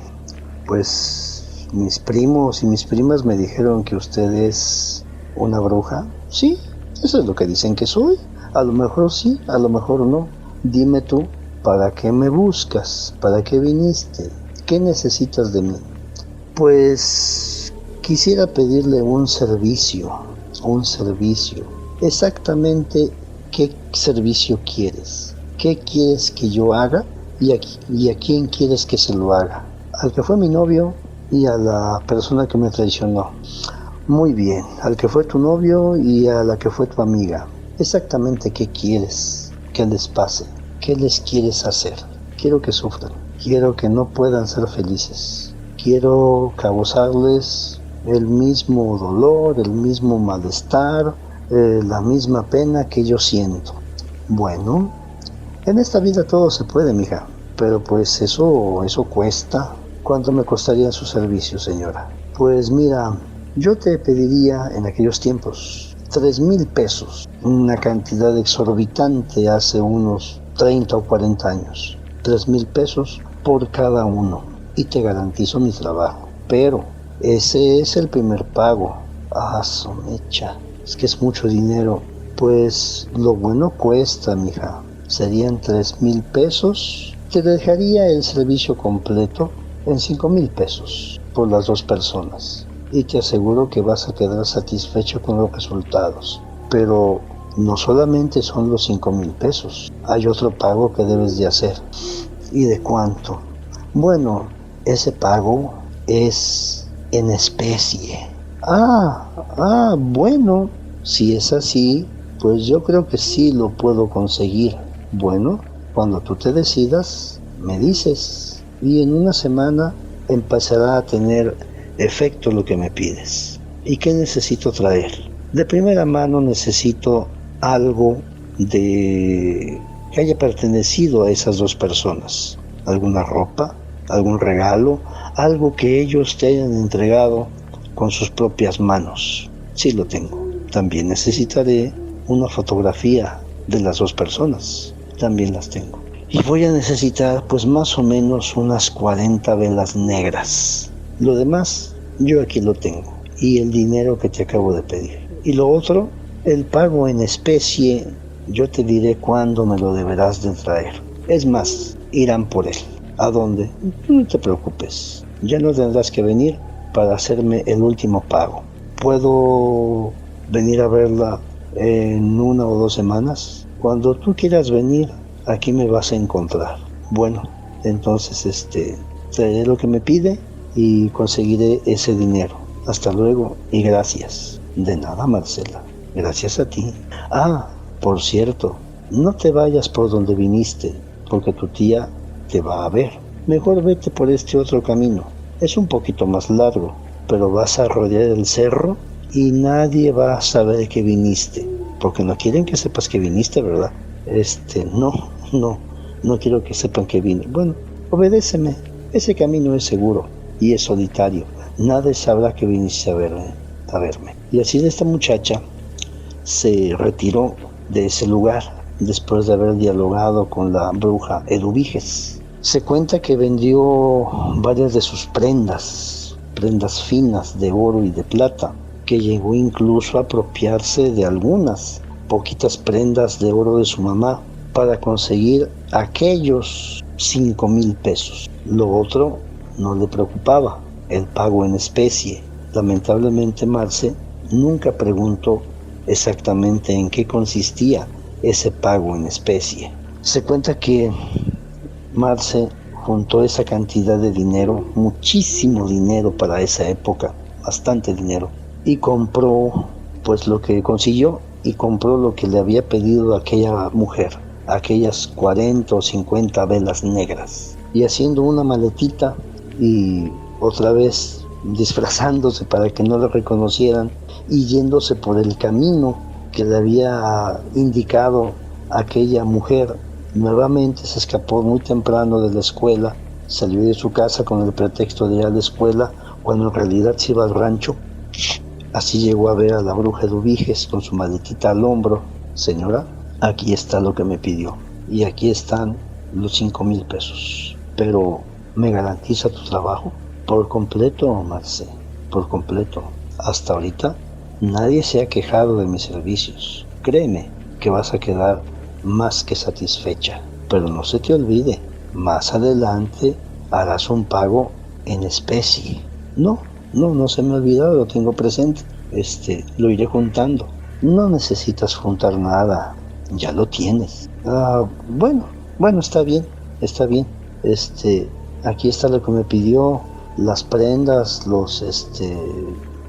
pues mis primos y mis primas me dijeron que usted es una bruja. Sí, eso es lo que dicen que soy. A lo mejor sí, a lo mejor no. Dime tú, ¿para qué me buscas? ¿Para qué viniste? ¿Qué necesitas de mí? Pues quisiera pedirle un servicio. Exactamente, ¿qué servicio quieres? ¿Qué quieres que yo haga? ¿Y a quién quieres que se lo haga? Al que fue mi novio y a la persona que me traicionó. Muy bien, al que fue tu novio y a la que fue tu amiga. Exactamente, ¿qué quieres que les pase? ¿Qué les quieres hacer? Quiero que sufran. Quiero que no puedan ser felices. Quiero causarles el mismo dolor, el mismo malestar, la misma pena que yo siento. Bueno, en esta vida todo se puede, mija, pero pues eso cuesta. ¿Cuánto me costaría su servicio, señora? Pues mira, yo te pediría en aquellos tiempos 3,000 pesos, una cantidad exorbitante hace unos 30 o 40 años. 3,000 pesos por cada uno y te garantizo mi trabajo. Pero ese es el primer pago. Ah, su mecha, es que es mucho dinero. Pues lo bueno cuesta, mija. serían 3,000 pesos. Te dejaría el servicio completo en 5,000 pesos por las 2 personas. Y te aseguro que vas a quedar satisfecho con los resultados. Pero no solamente son los 5,000 pesos, hay otro pago que debes de hacer. ¿Y de cuánto? Bueno, ese pago es en especie. Bueno, si es así, pues yo creo que sí lo puedo conseguir. Bueno, cuando tú te decidas, me dices, y en una semana empezará a tener efecto lo que me pides. ¿Y qué necesito traer? De primera mano necesito algo que haya pertenecido a esas 2 personas. Alguna ropa, algún regalo, algo que ellos te hayan entregado con sus propias manos. Sí lo tengo. También necesitaré una fotografía de las 2 personas. También las tengo. Y voy a necesitar pues más o menos unas 40 velas negras. Lo demás yo aquí lo tengo. Y el dinero que te acabo de pedir. Y lo otro, el pago en especie, yo te diré cuándo me lo deberás de traer. Es más, irán por él. ¿A dónde? No te preocupes. Ya no tendrás que venir para hacerme el último pago. ¿Puedo venir a verla en 1 o 2 semanas? Cuando tú quieras venir, aquí me vas a encontrar. Bueno, entonces traeré lo que me pide y conseguiré ese dinero. Hasta luego y gracias. De nada, Marcela. Gracias a ti. Por cierto, no te vayas por donde viniste, porque tu tía te va a ver. Mejor vete por este otro camino. Es un poquito más largo, pero vas a rodear el cerro y nadie va a saber que viniste, porque no quieren que sepas que viniste, ¿verdad? No quiero que sepan que vine. Bueno, obedéceme. Ese camino es seguro y es solitario. Nadie sabrá que viniste a verme. Y así esta muchacha se retiró de ese lugar después de haber dialogado con la bruja Eduviges. Se cuenta que vendió varias de sus prendas finas de oro y de plata, que llegó incluso a apropiarse de algunas poquitas prendas de oro de su mamá para conseguir aquellos 5,000 pesos. Lo otro no le preocupaba, el pago en especie. Lamentablemente Marce nunca preguntó exactamente en qué consistía ese pago en especie. Se cuenta que Marce juntó esa cantidad de dinero, muchísimo dinero para esa época, bastante dinero, y compró pues lo que consiguió y compró lo que le había pedido a aquella mujer, aquellas 40 o 50 velas negras, y haciendo una maletita y otra vez disfrazándose para que no lo reconocieran y yéndose por el camino que le había indicado aquella mujer. Nuevamente se escapó muy temprano de la escuela, salió de su casa con el pretexto de ir a la escuela, cuando en realidad se iba al rancho. Así llegó a ver a la bruja Eduviges con su maletita al hombro. Señora, aquí está lo que me pidió y aquí están los 5,000 pesos. Pero, ¿me garantiza tu trabajo? Por completo, Marce, por completo. Hasta ahorita nadie se ha quejado de mis servicios. Créeme que vas a quedar más que satisfecha. Pero no se te olvide, más adelante harás un pago en especie. No se me ha olvidado, lo tengo presente. Lo iré juntando. No necesitas juntar nada, ya lo tienes. Bueno, está bien. Aquí está lo que me pidió, las prendas, los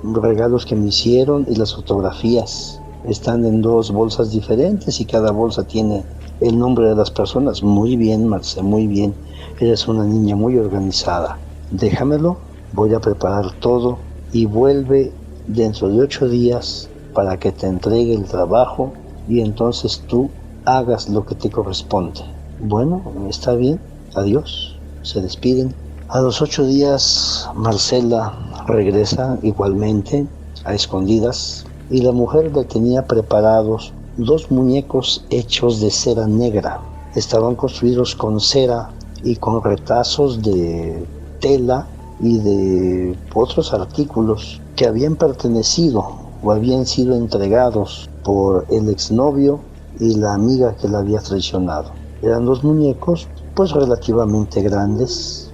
regalos que me hicieron y las fotografías. Están en 2 bolsas diferentes y cada bolsa tiene el nombre de las personas. Muy bien, Marce, muy bien. Eres una niña muy organizada. Déjamelo, voy a preparar todo y vuelve dentro de 8 días para que te entregue el trabajo y entonces tú hagas lo que te corresponde. Bueno, está bien. Adiós. Se despiden. A los 8 días, Marcela regresa igualmente a escondidas y la mujer le tenía preparados 2 muñecos hechos de cera negra. Estaban construidos con cera y con retazos de tela y de otros artículos que habían pertenecido o habían sido entregados por el exnovio y la amiga que la había traicionado. Eran dos muñecos pues relativamente grandes.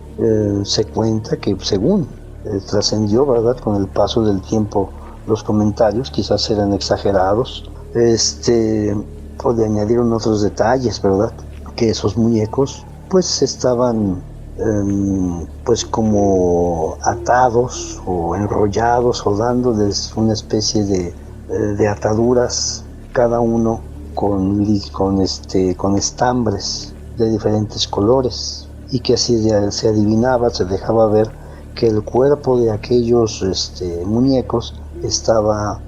Se cuenta que según trascendió, ¿verdad?, con el paso del tiempo, los comentarios quizás eran exagerados, o le añadieron otros detalles, ¿verdad?, que esos muñecos pues estaban pues como atados o enrollados o dándoles una especie de ataduras, cada uno con estambres de diferentes colores, y que así se adivinaba, se dejaba ver que el cuerpo de aquellos muñecos estaba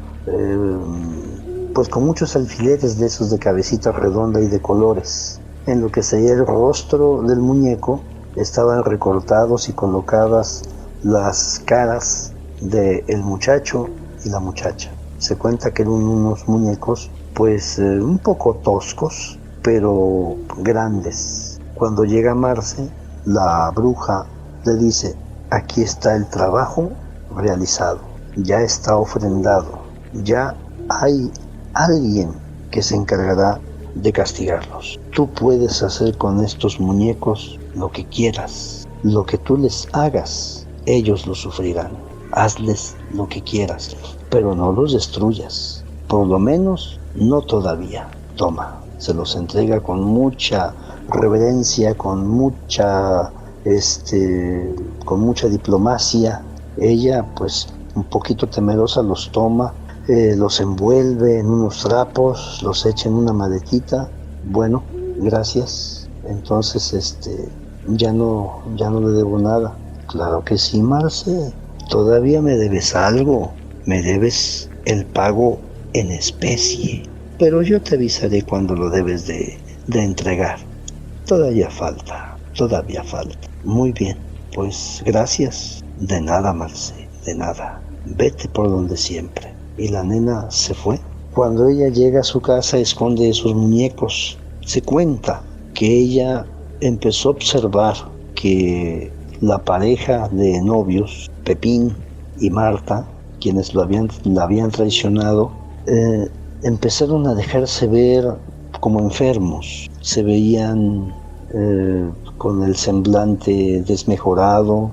pues con muchos alfileres de esos de cabecita redonda y de colores. En lo que sería el rostro del muñeco estaban recortados y colocadas las caras del muchacho y la muchacha. Se cuenta que eran unos muñecos pues un poco toscos, pero grandes. Cuando llega Marce, la bruja le dice: aquí está el trabajo realizado, ya está ofrendado, ya hay alguien que se encargará de castigarlos. Tú puedes hacer con estos muñecos lo que quieras, lo que tú les hagas, ellos lo sufrirán. Hazles lo que quieras, pero no los destruyas, por lo menos no todavía. Toma, se los entrega con mucha reverencia, con mucha diplomacia. Ella, pues un poquito temerosa, los toma, los envuelve en unos trapos, los echa en una maletita. Bueno, gracias. Entonces, ya no le debo nada. Claro que sí, Marce. Todavía me debes algo. Me debes el pago en especie. Pero yo te avisaré cuando lo debes de entregar. Todavía falta. Muy bien, pues gracias. De nada, Marce, de nada. Vete por donde siempre. Y la nena se fue. Cuando ella llega a su casa, esconde esos muñecos. Se cuenta que ella empezó a observar que la pareja de novios, Pepín y Marta, quienes la habían traicionado, empezaron a dejarse ver como enfermos. Se veían con el semblante desmejorado,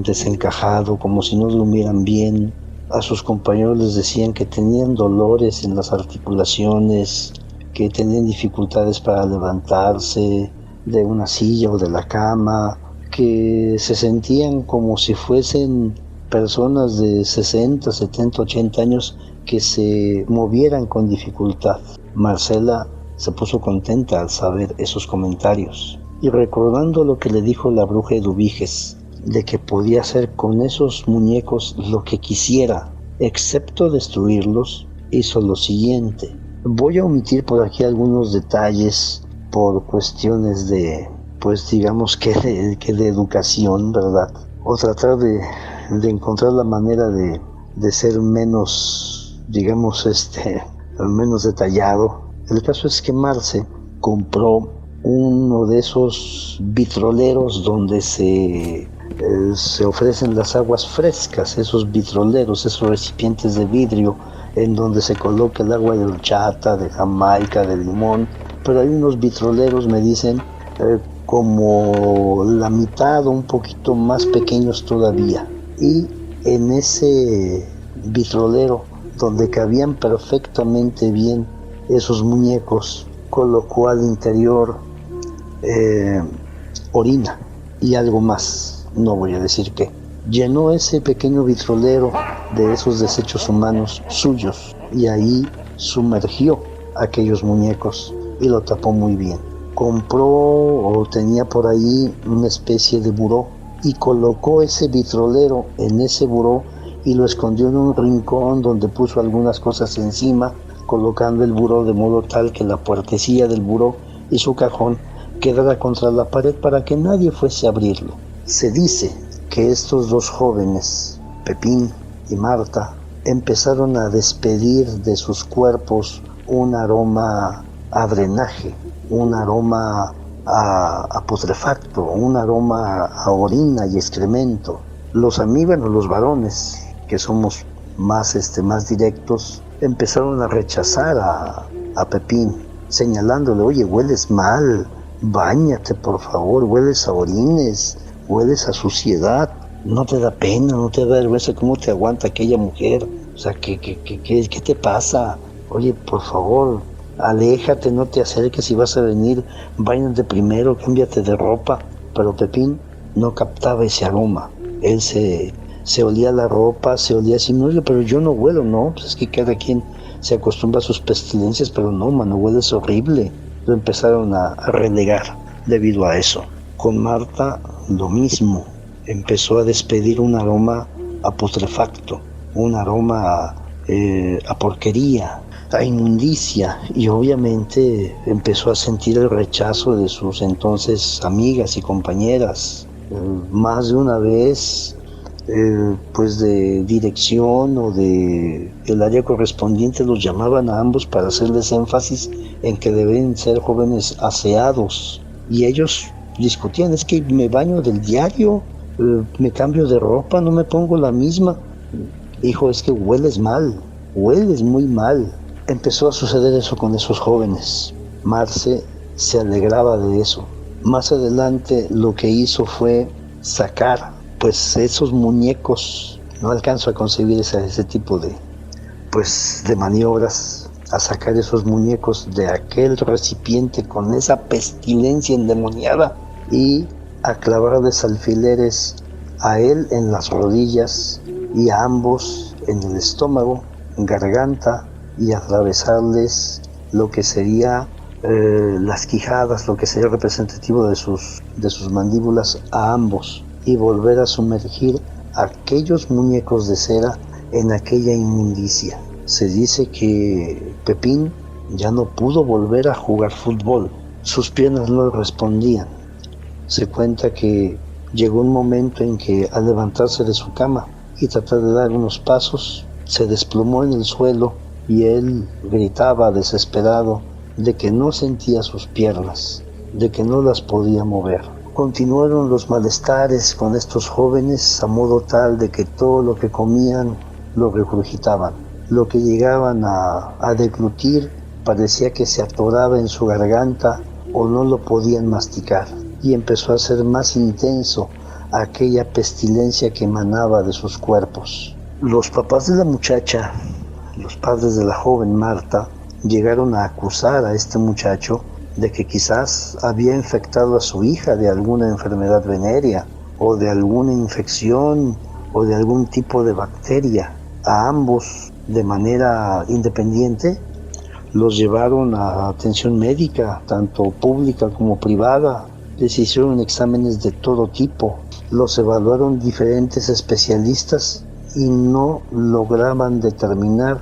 desencajado, como si no durmieran bien. A sus compañeros les decían que tenían dolores en las articulaciones, que tenían dificultades para levantarse de una silla o de la cama, que se sentían como si fuesen personas de 60, 70, 80 años que se movieran con dificultad. Marcela se puso contenta al saber esos comentarios, y recordando lo que le dijo la bruja Eduviges, de que podía hacer con esos muñecos lo que quisiera, excepto destruirlos, hizo lo siguiente. Voy a omitir por aquí algunos detalles por cuestiones de, pues digamos que de educación, ¿verdad? O tratar de encontrar la manera de ser menos, digamos, menos detallado. El caso es que Marce compró uno de esos vitroleros donde se ofrecen las aguas frescas, esos vitroleros, esos recipientes de vidrio en donde se coloca el agua de horchata, de Jamaica, de limón. Pero hay unos vitroleros, me dicen, como la mitad o un poquito más pequeños todavía. Y en ese vitrolero, donde cabían perfectamente bien esos muñecos, colocó al interior orina y algo más, no voy a decir qué. Llenó ese pequeño vitrolero de esos desechos humanos suyos y ahí sumergió aquellos muñecos y lo tapó muy bien. Compró o tenía por ahí una especie de buró y colocó ese vitrolero en ese buró y lo escondió en un rincón donde puso algunas cosas encima, colocando el buró de modo tal que la puertecilla del buró y su cajón quedara contra la pared para que nadie fuese a abrirlo. Se dice que estos dos jóvenes, Pepín y Marta, empezaron a despedir de sus cuerpos un aroma a drenaje, un aroma a putrefacto, un aroma a orina y excremento. Los amigos, los varones, que somos más directos, empezaron a rechazar a Pepín. señalándole, oye, hueles mal, báñate por favor, hueles a orines, hueles a suciedad, no te da pena, no te da vergüenza, ¿cómo te aguanta aquella mujer? O sea, ¿qué te pasa? Oye, por favor, aléjate, no te acerques, si vas a venir, báñate primero, cámbiate de ropa. Pero Pepín no captaba ese aroma. Él se olía la ropa, se olía así, no, pero yo no huelo, no, pues es que cada quien se acostumbra a sus pestilencias, pero no, mano, hueles horrible. Lo empezaron a relegar debido a eso. Con Marta lo mismo, empezó a despedir un aroma a putrefacto, un aroma a porquería, a inmundicia, y obviamente empezó a sentir el rechazo de sus entonces amigas y compañeras. Más de una vez, pues de dirección o de el área correspondiente los llamaban a ambos para hacerles énfasis en que deben ser jóvenes aseados, y ellos discutían, es que me baño del diario, me cambio de ropa, no me pongo la misma. Hijo, es que hueles mal, hueles muy mal. Empezó a suceder eso con esos jóvenes. Marce se alegraba de eso. Más adelante lo que hizo fue sacar pues esos muñecos. No alcanzo a concebir ese tipo de maniobras, a sacar esos muñecos de aquel recipiente con esa pestilencia endemoniada y a clavarles alfileres a él en las rodillas y a ambos en el estómago, garganta, y atravesarles lo que sería las quijadas, lo que sería representativo de sus mandíbulas a ambos, y volver a sumergir aquellos muñecos de cera en aquella inmundicia. Se dice que Pepín ya no pudo volver a jugar fútbol, sus piernas no respondían. Se cuenta que llegó un momento en que al levantarse de su cama y tratar de dar unos pasos, se desplomó en el suelo y él gritaba desesperado de que no sentía sus piernas, de que no las podía mover. Continuaron los malestares con estos jóvenes a modo tal de que todo lo que comían lo regurgitaban. Lo que llegaban a deglutir parecía que se atoraba en su garganta o no lo podían masticar, y empezó a ser más intenso aquella pestilencia que emanaba de sus cuerpos. Los papás de la muchacha, los padres de la joven Marta, llegaron a acusar a este muchacho de que quizás había infectado a su hija de alguna enfermedad venérea o de alguna infección o de algún tipo de bacteria. A ambos, de manera independiente, los llevaron a atención médica, tanto pública como privada. Les hicieron exámenes de todo tipo, los evaluaron diferentes especialistas y no lograban determinar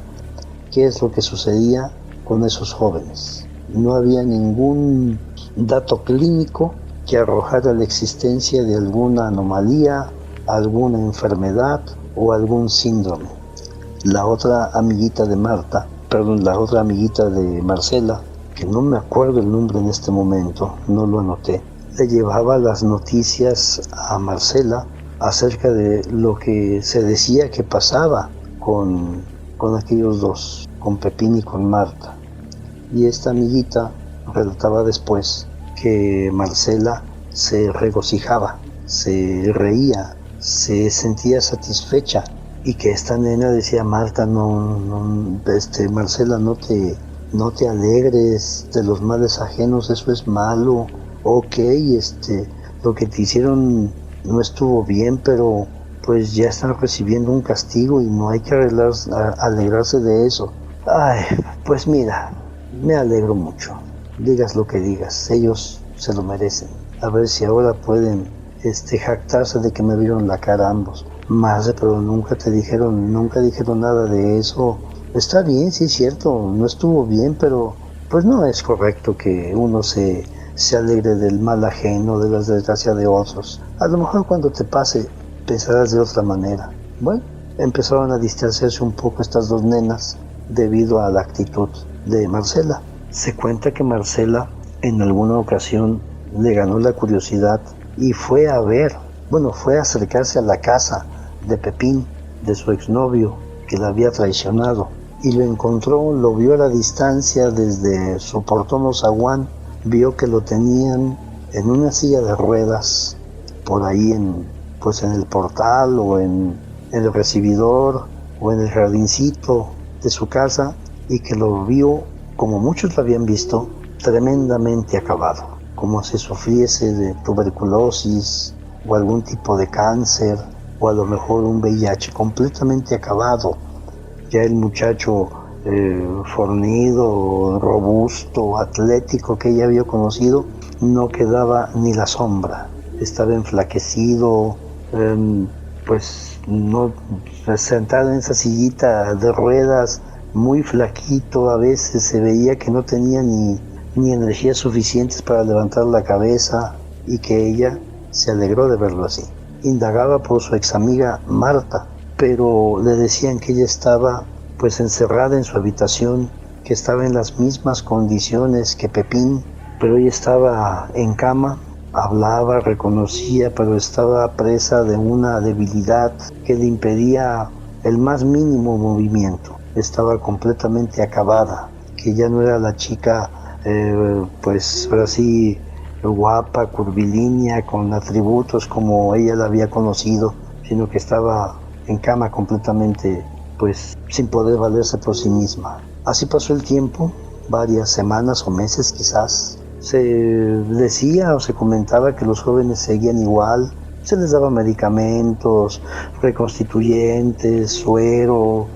qué es lo que sucedía con esos jóvenes. No había ningún dato clínico que arrojara la existencia de alguna anomalía, alguna enfermedad o algún síndrome. La otra amiguita de Marcela, que no me acuerdo el nombre en este momento, no lo anoté, le llevaba las noticias a Marcela acerca de lo que se decía que pasaba con aquellos dos, con Pepín y con Marta. Y esta amiguita relataba después que Marcela se regocijaba, se reía, se sentía satisfecha, y que esta nena decía: Marta, Marcela, no te alegres de los males ajenos, eso es malo. Ok, lo que te hicieron no estuvo bien, pero pues ya están recibiendo un castigo y no hay que alegrarse de eso. Ay, pues mira, me alegro mucho. Digas lo que digas, ellos se lo merecen. A ver si ahora pueden jactarse de que me vieron la cara ambos. Más, pero nunca dijeron nada de eso. Está bien, sí es cierto, no estuvo bien, pero pues no es correcto que uno se alegre del mal ajeno, de las desgracias de otros. A lo mejor cuando te pase pensarás de otra manera. Bueno, empezaron a distanciarse un poco estas dos nenas debido a la actitud de Marcela. Se cuenta que Marcela en alguna ocasión le ganó la curiosidad y fue a acercarse a la casa de Pepín, de su exnovio, que la había traicionado. y lo encontró, lo vio a la distancia desde su portón o zaguán, vio que lo tenían en una silla de ruedas, por ahí pues en el portal o en el recibidor o en el jardincito de su casa, y que lo vio, como muchos lo habían visto, tremendamente acabado, como si sufriese de tuberculosis o algún tipo de cáncer o a lo mejor un VIH, completamente acabado. Ya el muchacho fornido, robusto, atlético que ella había conocido, no quedaba ni la sombra. Estaba enflaquecido, pues no, sentado en esa sillita de ruedas, muy flaquito. A veces se veía que no tenía ni energías suficientes para levantar la cabeza, y que ella se alegró de verlo así. Indagaba por su ex amiga Marta, pero le decían que ella estaba pues encerrada en su habitación, que estaba en las mismas condiciones que Pepín, pero ella estaba en cama, hablaba, reconocía, pero estaba presa de una debilidad que le impedía el más mínimo movimiento. Estaba completamente acabada, que ya no era la chica, pues ahora sí, guapa, curvilínea, con atributos como ella la había conocido, sino que estaba en cama completamente, pues sin poder valerse por sí misma. Así pasó el tiempo, varias semanas o meses quizás. Se decía o se comentaba que los jóvenes seguían igual, se les daba medicamentos, reconstituyentes, suero,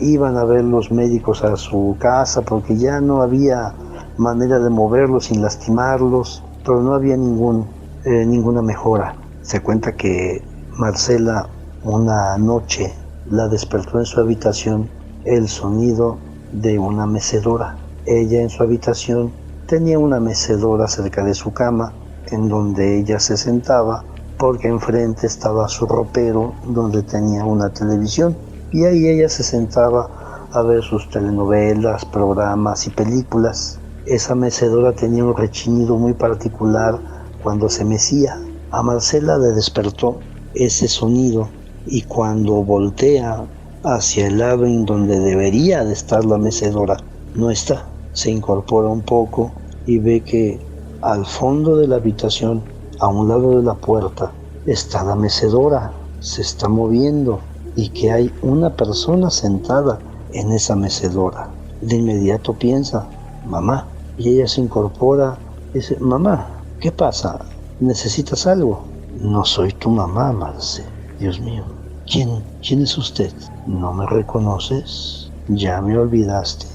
iban a ver los médicos a su casa porque ya no había manera de moverlos sin lastimarlos, pero no había ninguna mejora. Se cuenta que Marcela una noche la despertó en su habitación el sonido de una mecedora. Ella en su habitación tenía una mecedora cerca de su cama, en donde ella se sentaba, porque enfrente estaba su ropero, donde tenía una televisión, y ahí ella se sentaba a ver sus telenovelas, programas y películas. Esa mecedora tenía un rechinido muy particular cuando se mecía. A Marcela le despertó ese sonido, y cuando voltea hacia el lado en donde debería de estar la mecedora, no está. Se incorpora un poco y ve que al fondo de la habitación, a un lado de la puerta, está la mecedora, se está moviendo, y que hay una persona sentada en esa mecedora. De inmediato piensa, mamá, y ella se incorpora y dice, mamá, ¿qué pasa? ¿Necesitas algo? No soy tu mamá, Marce. Dios mío, ¿quién es usted? ¿No me reconoces? Ya me olvidaste.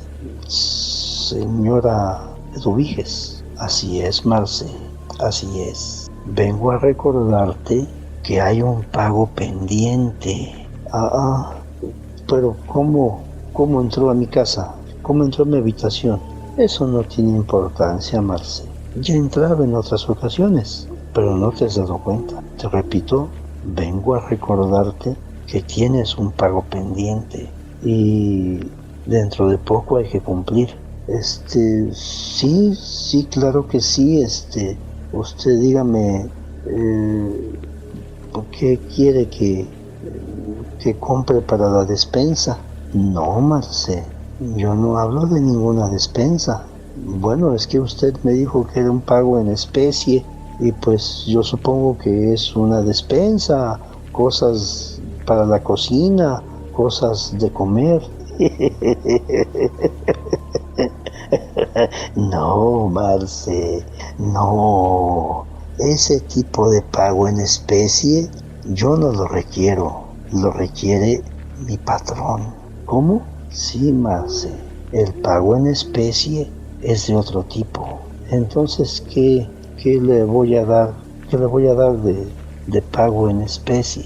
Señora Eduviges. Así es, Marce, así es. Vengo a recordarte que hay un pago pendiente. Pero ¿cómo entró a mi casa? ¿Cómo entró a mi habitación? Eso no tiene importancia, Marce. Ya he entrado en otras ocasiones, pero no te has dado cuenta. Te repito, vengo a recordarte que tienes un pago pendiente y dentro de poco hay que cumplir. Sí, claro que sí. Usted dígame, ¿qué quiere que compre para la despensa? No, Marce, yo no hablo de ninguna despensa. Bueno, es que usted me dijo que era un pago en especie, y pues yo supongo que es una despensa, cosas para la cocina, cosas de comer. No, Marce, no. Ese tipo de pago en especie yo no lo requiero, lo requiere mi patrón. ¿Cómo? Sí, Marce, el pago en especie es de otro tipo. Entonces, ¿qué le voy a dar? ¿Qué le voy a dar de pago en especie?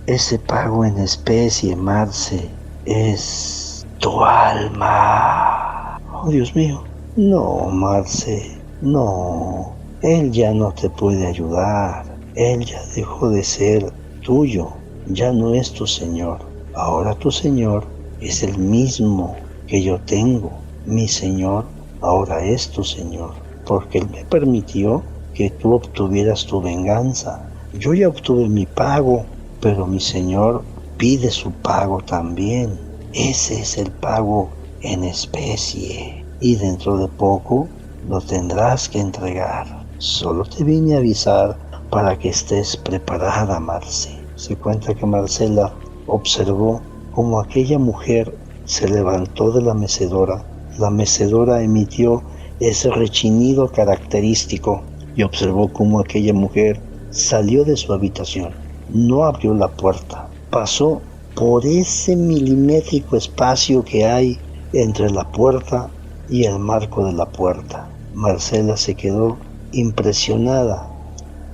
Ese pago en especie, Marce, es tu alma. Oh, Dios mío. No, Marce, no. Él ya no te puede ayudar. Él ya dejó de ser tuyo. Ya no es tu señor. Ahora tu señor es el mismo que yo tengo. Mi señor ahora es tu señor, porque él me permitió que tú obtuvieras tu venganza. Yo ya obtuve mi pago, pero mi señor pide su pago también. Ese es el pago en especie y dentro de poco lo tendrás que entregar. Solo te vine a avisar para que estés preparada, Marce. Se cuenta que Marcela observó cómo aquella mujer se levantó de la mecedora. La mecedora emitió ese rechinido característico y observó cómo aquella mujer salió de su habitación. No abrió la puerta. Pasó por ese milimétrico espacio que hay entre la puerta y el marco de la puerta. Marcela se quedó impresionada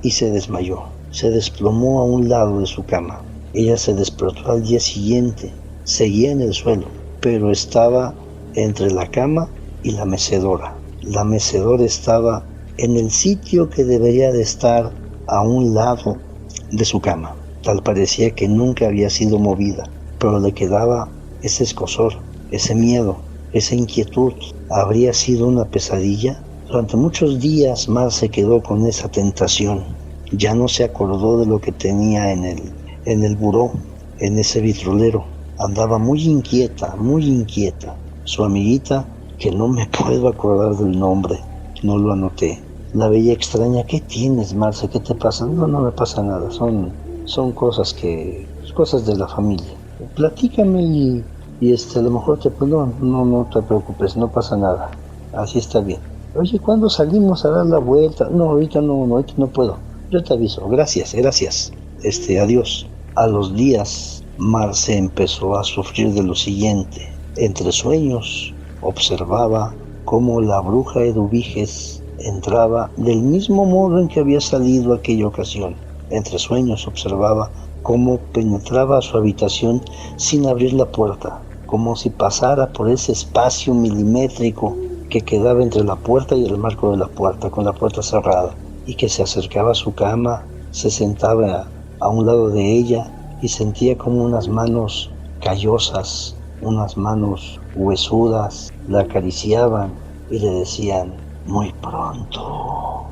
y se desmayó. Se desplomó a un lado de su cama. Ella se despertó al día siguiente. Seguía en el suelo, pero estaba entre la cama y la mecedora. La mecedora estaba en el sitio que debería de estar a un lado de su cama. Tal parecía que nunca había sido movida, pero le quedaba ese escozor, ese miedo, esa inquietud. ¿Habría sido una pesadilla? Durante muchos días Mar se quedó con esa tentación. Ya no se acordó de lo que tenía en el buró, en ese vitrolero. Andaba muy inquieta, muy inquieta. Su amiguita, que no me puedo acordar del nombre, no lo anoté, la veía extraña. ¿Qué tienes, Marce? ¿Qué te pasa? No, no me pasa nada, son cosas de la familia. Platícame y a lo mejor no te preocupes, no pasa nada, así está bien. Oye, ¿cuándo salimos a dar la vuelta? No, ahorita no puedo. Yo te aviso, gracias. Adiós. A los días, Marce empezó a sufrir de lo siguiente. Entre sueños, observaba cómo la bruja Eduviges entraba del mismo modo en que había salido aquella ocasión. Entre sueños observaba cómo penetraba a su habitación sin abrir la puerta, como si pasara por ese espacio milimétrico que quedaba entre la puerta y el marco de la puerta, con la puerta cerrada, y que se acercaba a su cama, se sentaba a un lado de ella y sentía como unas manos callosas, unas manos huesudas, la acariciaban y le decían: muy pronto,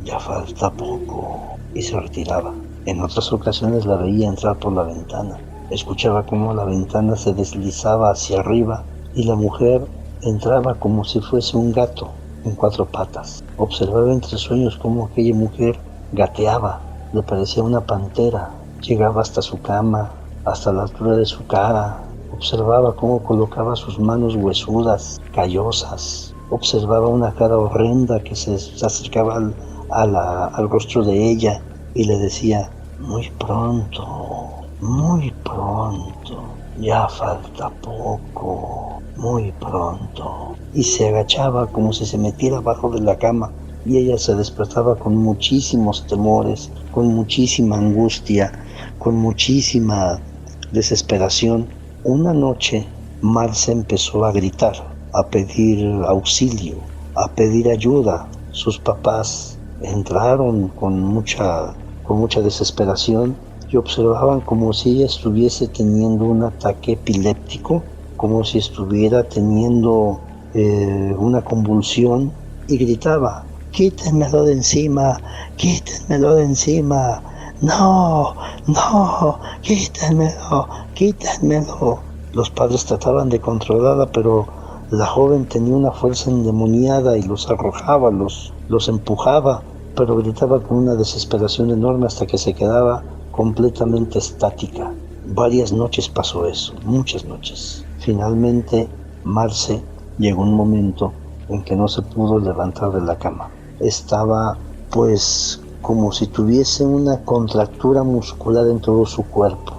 ya falta poco, y se retiraba. En otras ocasiones la veía entrar por la ventana, escuchaba cómo la ventana se deslizaba hacia arriba y la mujer entraba como si fuese un gato en 4 patas. Observaba entre sueños cómo aquella mujer gateaba, le parecía una pantera, llegaba hasta su cama, hasta la altura de su cara. Observaba cómo colocaba sus manos huesudas, callosas. Observaba una cara horrenda que se acercaba al rostro de ella y le decía: muy pronto, ya falta poco, muy pronto. Y se agachaba como si se metiera abajo de la cama y ella se despertaba con muchísimos temores, con muchísima angustia, con muchísima desesperación. Una noche, Marce empezó a gritar, a pedir auxilio, a pedir ayuda. Sus papás entraron con mucha desesperación y observaban como si ella estuviese teniendo un ataque epiléptico, como si estuviera teniendo una convulsión, y gritaba: quítenmelo de encima, no, quítenmelo. Los padres trataban de controlarla, pero la joven tenía una fuerza endemoniada y los arrojaba, los empujaba, pero gritaba con una desesperación enorme hasta que se quedaba completamente estática. Varias noches pasó eso, muchas noches. Finalmente, Marce llegó un momento en que no se pudo levantar de la cama. Estaba, pues, como si tuviese una contractura muscular en todo su cuerpo.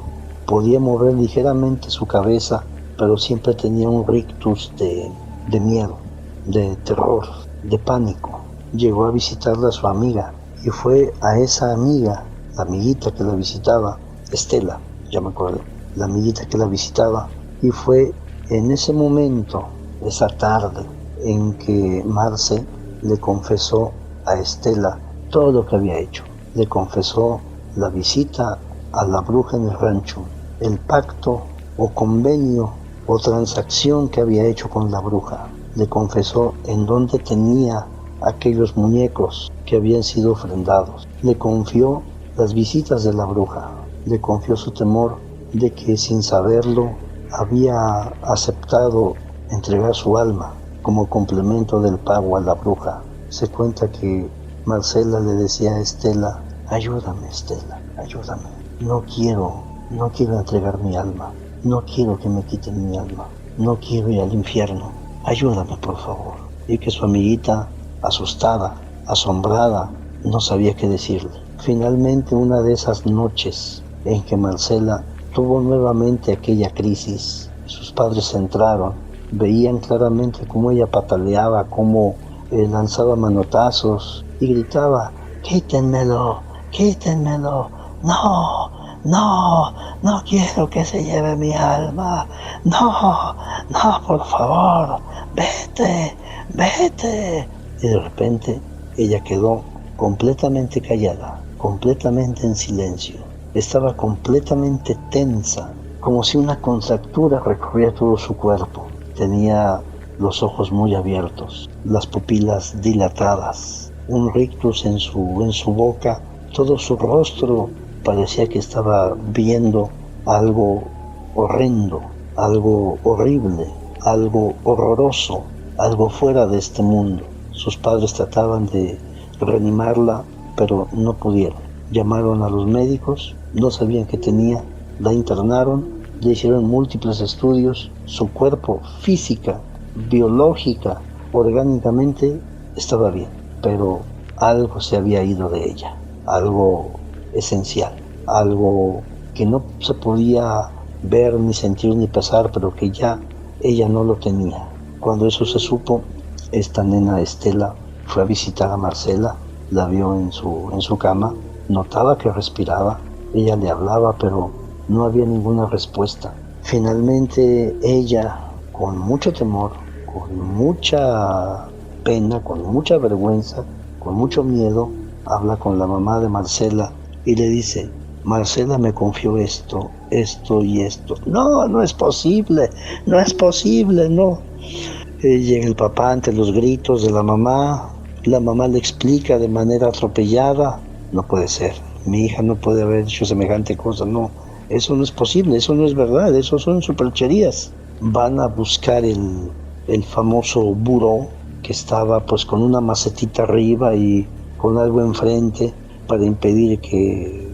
Podía mover ligeramente su cabeza, pero siempre tenía un rictus de miedo, de terror, de pánico. Llegó a visitarla a su amiga, y fue a esa amiga, la amiguita que la visitaba, Estela, ya me acuerdo, la amiguita que la visitaba, y fue en ese momento, esa tarde, en que Marce le confesó a Estela todo lo que había hecho. Le confesó la visita a la bruja en el rancho, el pacto o convenio o transacción que había hecho con la bruja. Le confesó en dónde tenía aquellos muñecos que habían sido ofrendados. Le confió las visitas de la bruja. Le confió su temor de que sin saberlo había aceptado entregar su alma como complemento del pago a la bruja. Se cuenta que Marcela le decía a Estela: ayúdame, Estela, ayúdame. No quiero entregar mi alma. No quiero que me quiten mi alma. No quiero ir al infierno. Ayúdame, por favor. Y que su amiguita, asustada, asombrada, no sabía qué decirle. Finalmente, una de esas noches en que Marcela tuvo nuevamente aquella crisis, sus padres entraron, veían claramente cómo ella pataleaba, cómo lanzaba manotazos y gritaba: quítenmelo, quítenmelo, no, no, no quiero que se lleve mi alma, no, no, por favor, vete, vete. Y de repente ella quedó completamente callada, completamente en silencio. Estaba completamente tensa, como si una contractura recorría todo su cuerpo. Tenía los ojos muy abiertos, las pupilas dilatadas, un rictus en su boca. Todo su rostro parecía que estaba viendo algo horrendo, algo horrible, algo horroroso, algo fuera de este mundo. Sus padres trataban de reanimarla, pero no pudieron. Llamaron a los médicos, no sabían qué tenía, la internaron, le hicieron múltiples estudios. Su cuerpo física, biológica, orgánicamente estaba bien, pero algo se había ido de ella, algo esencial, algo que no se podía ver, ni sentir, ni pesar, pero que ya ella no lo tenía. Cuando eso se supo, esta nena Estela fue a visitar a Marcela, la vio en su cama, notaba que respiraba, ella le hablaba, pero no había ninguna respuesta. Finalmente ella, con mucho temor, con mucha pena, con mucha vergüenza, con mucho miedo, habla con la mamá de Marcela y le dice: Marcela me confió esto, esto y esto. No, no es posible, no es posible, no. Llega el papá ante los gritos de la mamá le explica de manera atropellada: no puede ser, mi hija no puede haber hecho semejante cosa, no, eso no es posible, eso no es verdad, eso son supercherías. Van a buscar el famoso buró que estaba pues con una macetita arriba y con algo enfrente para impedir que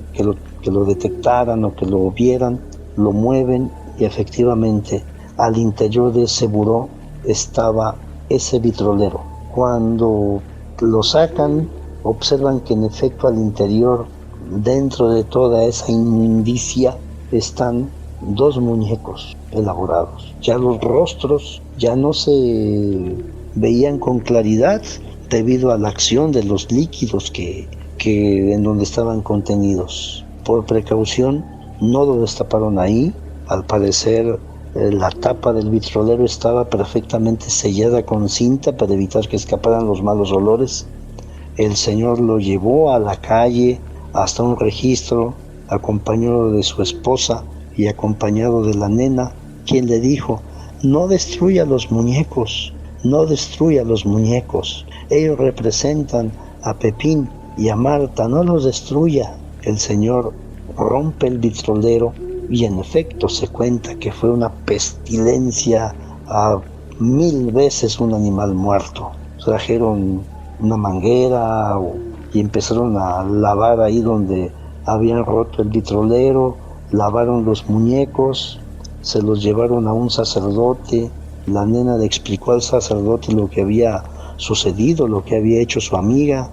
lo detectaran o que lo vieran. Lo mueven y efectivamente al interior de ese buró estaba ese vitrolero. Cuando lo sacan, observan que en efecto al interior, dentro de toda esa inmundicia, están dos muñecos elaborados. Ya los rostros ya no se veían con claridad debido a la acción de los líquidos que en donde estaban contenidos. Por precaución no lo destaparon ahí. Al parecer la tapa del vitrolero estaba perfectamente sellada con cinta para evitar que escaparan los malos olores. El señor lo llevó a la calle hasta un registro, acompañado de su esposa y acompañado de la nena, quien le dijo: no destruya los muñecos, no destruya los muñecos. Ellos representan a Pepín y a Marta, no los destruya. El señor rompe el vitrolero y en efecto se cuenta que fue una pestilencia a 1000 veces un animal muerto. Trajeron una manguera y empezaron a lavar ahí donde habían roto el vitrolero, lavaron los muñecos, se los llevaron a un sacerdote. La nena le explicó al sacerdote lo que había sucedido, lo que había hecho su amiga.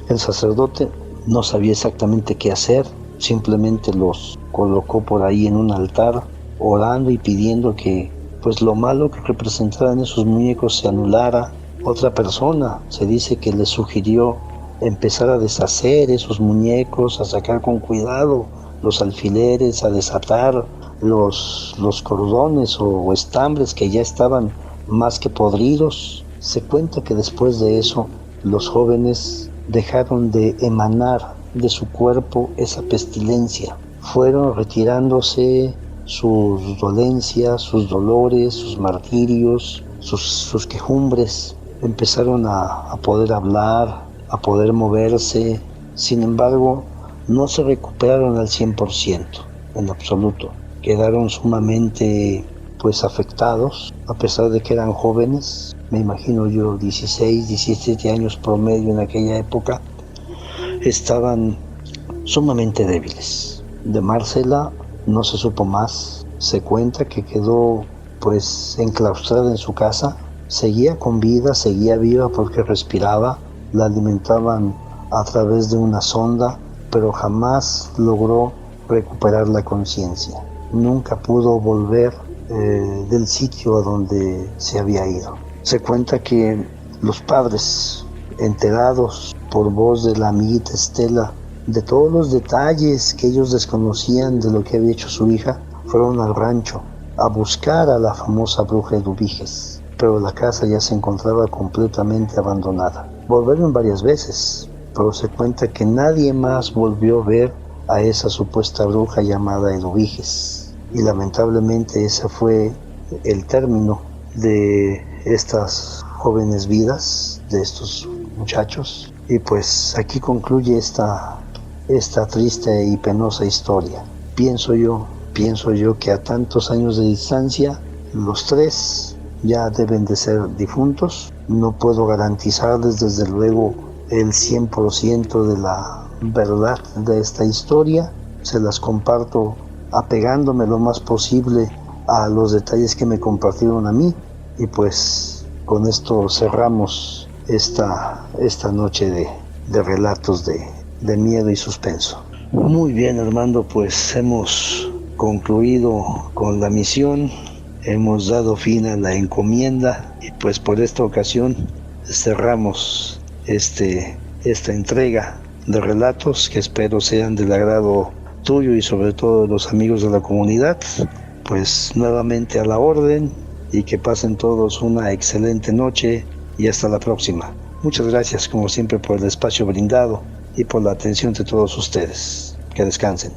El sacerdote no sabía exactamente qué hacer, simplemente los colocó por ahí en un altar, orando y pidiendo que pues lo malo que representaran esos muñecos se anulara. Otra persona se dice que le sugirió empezar a deshacer esos muñecos, a sacar con cuidado los alfileres, a desatar los cordones o estambres que ya estaban más que podridos. Se cuenta que después de eso los jóvenes dejaron de emanar de su cuerpo esa pestilencia. Fueron retirándose sus dolencias, sus dolores, sus martirios, sus quejumbres. Empezaron a poder hablar, a poder moverse. Sin embargo, no se recuperaron al 100%. en absoluto. Quedaron sumamente pues afectados, a pesar de que eran jóvenes, me imagino yo 16, 17 años promedio en aquella época, estaban sumamente débiles. De Marcela no se supo más, se cuenta que quedó pues enclaustrada en su casa, seguía con vida, seguía viva porque respiraba, la alimentaban a través de una sonda, pero jamás logró recuperar la conciencia. Nunca pudo volver del sitio a donde se había ido. Se cuenta que los padres, enterados por voz de la amiguita Estela de todos los detalles que ellos desconocían de lo que había hecho su hija, fueron al rancho a buscar a la famosa bruja Eduviges, pero la casa ya se encontraba completamente abandonada. Volvieron varias veces, pero se cuenta que nadie más volvió a ver a esa supuesta bruja llamada Eduviges, y lamentablemente ese fue el término de estas jóvenes vidas, de estos muchachos, y pues aquí concluye esta triste y penosa historia. Pienso yo que a tantos años de distancia, los tres ya deben de ser difuntos. No puedo garantizarles desde luego el 100% de la verdad de esta historia. Se las comparto apegándome lo más posible a los detalles que me compartieron a mí, y pues con esto cerramos esta noche de relatos de miedo y suspenso. Muy bien, Armando, pues hemos concluido con la misión, hemos dado fin a la encomienda, y pues por esta ocasión cerramos esta entrega de relatos que espero sean del agrado tuyo y sobre todo de los amigos de la comunidad. Pues nuevamente a la orden, y que pasen todos una excelente noche y hasta la próxima. Muchas gracias como siempre por el espacio brindado y por la atención de todos ustedes. Que descansen.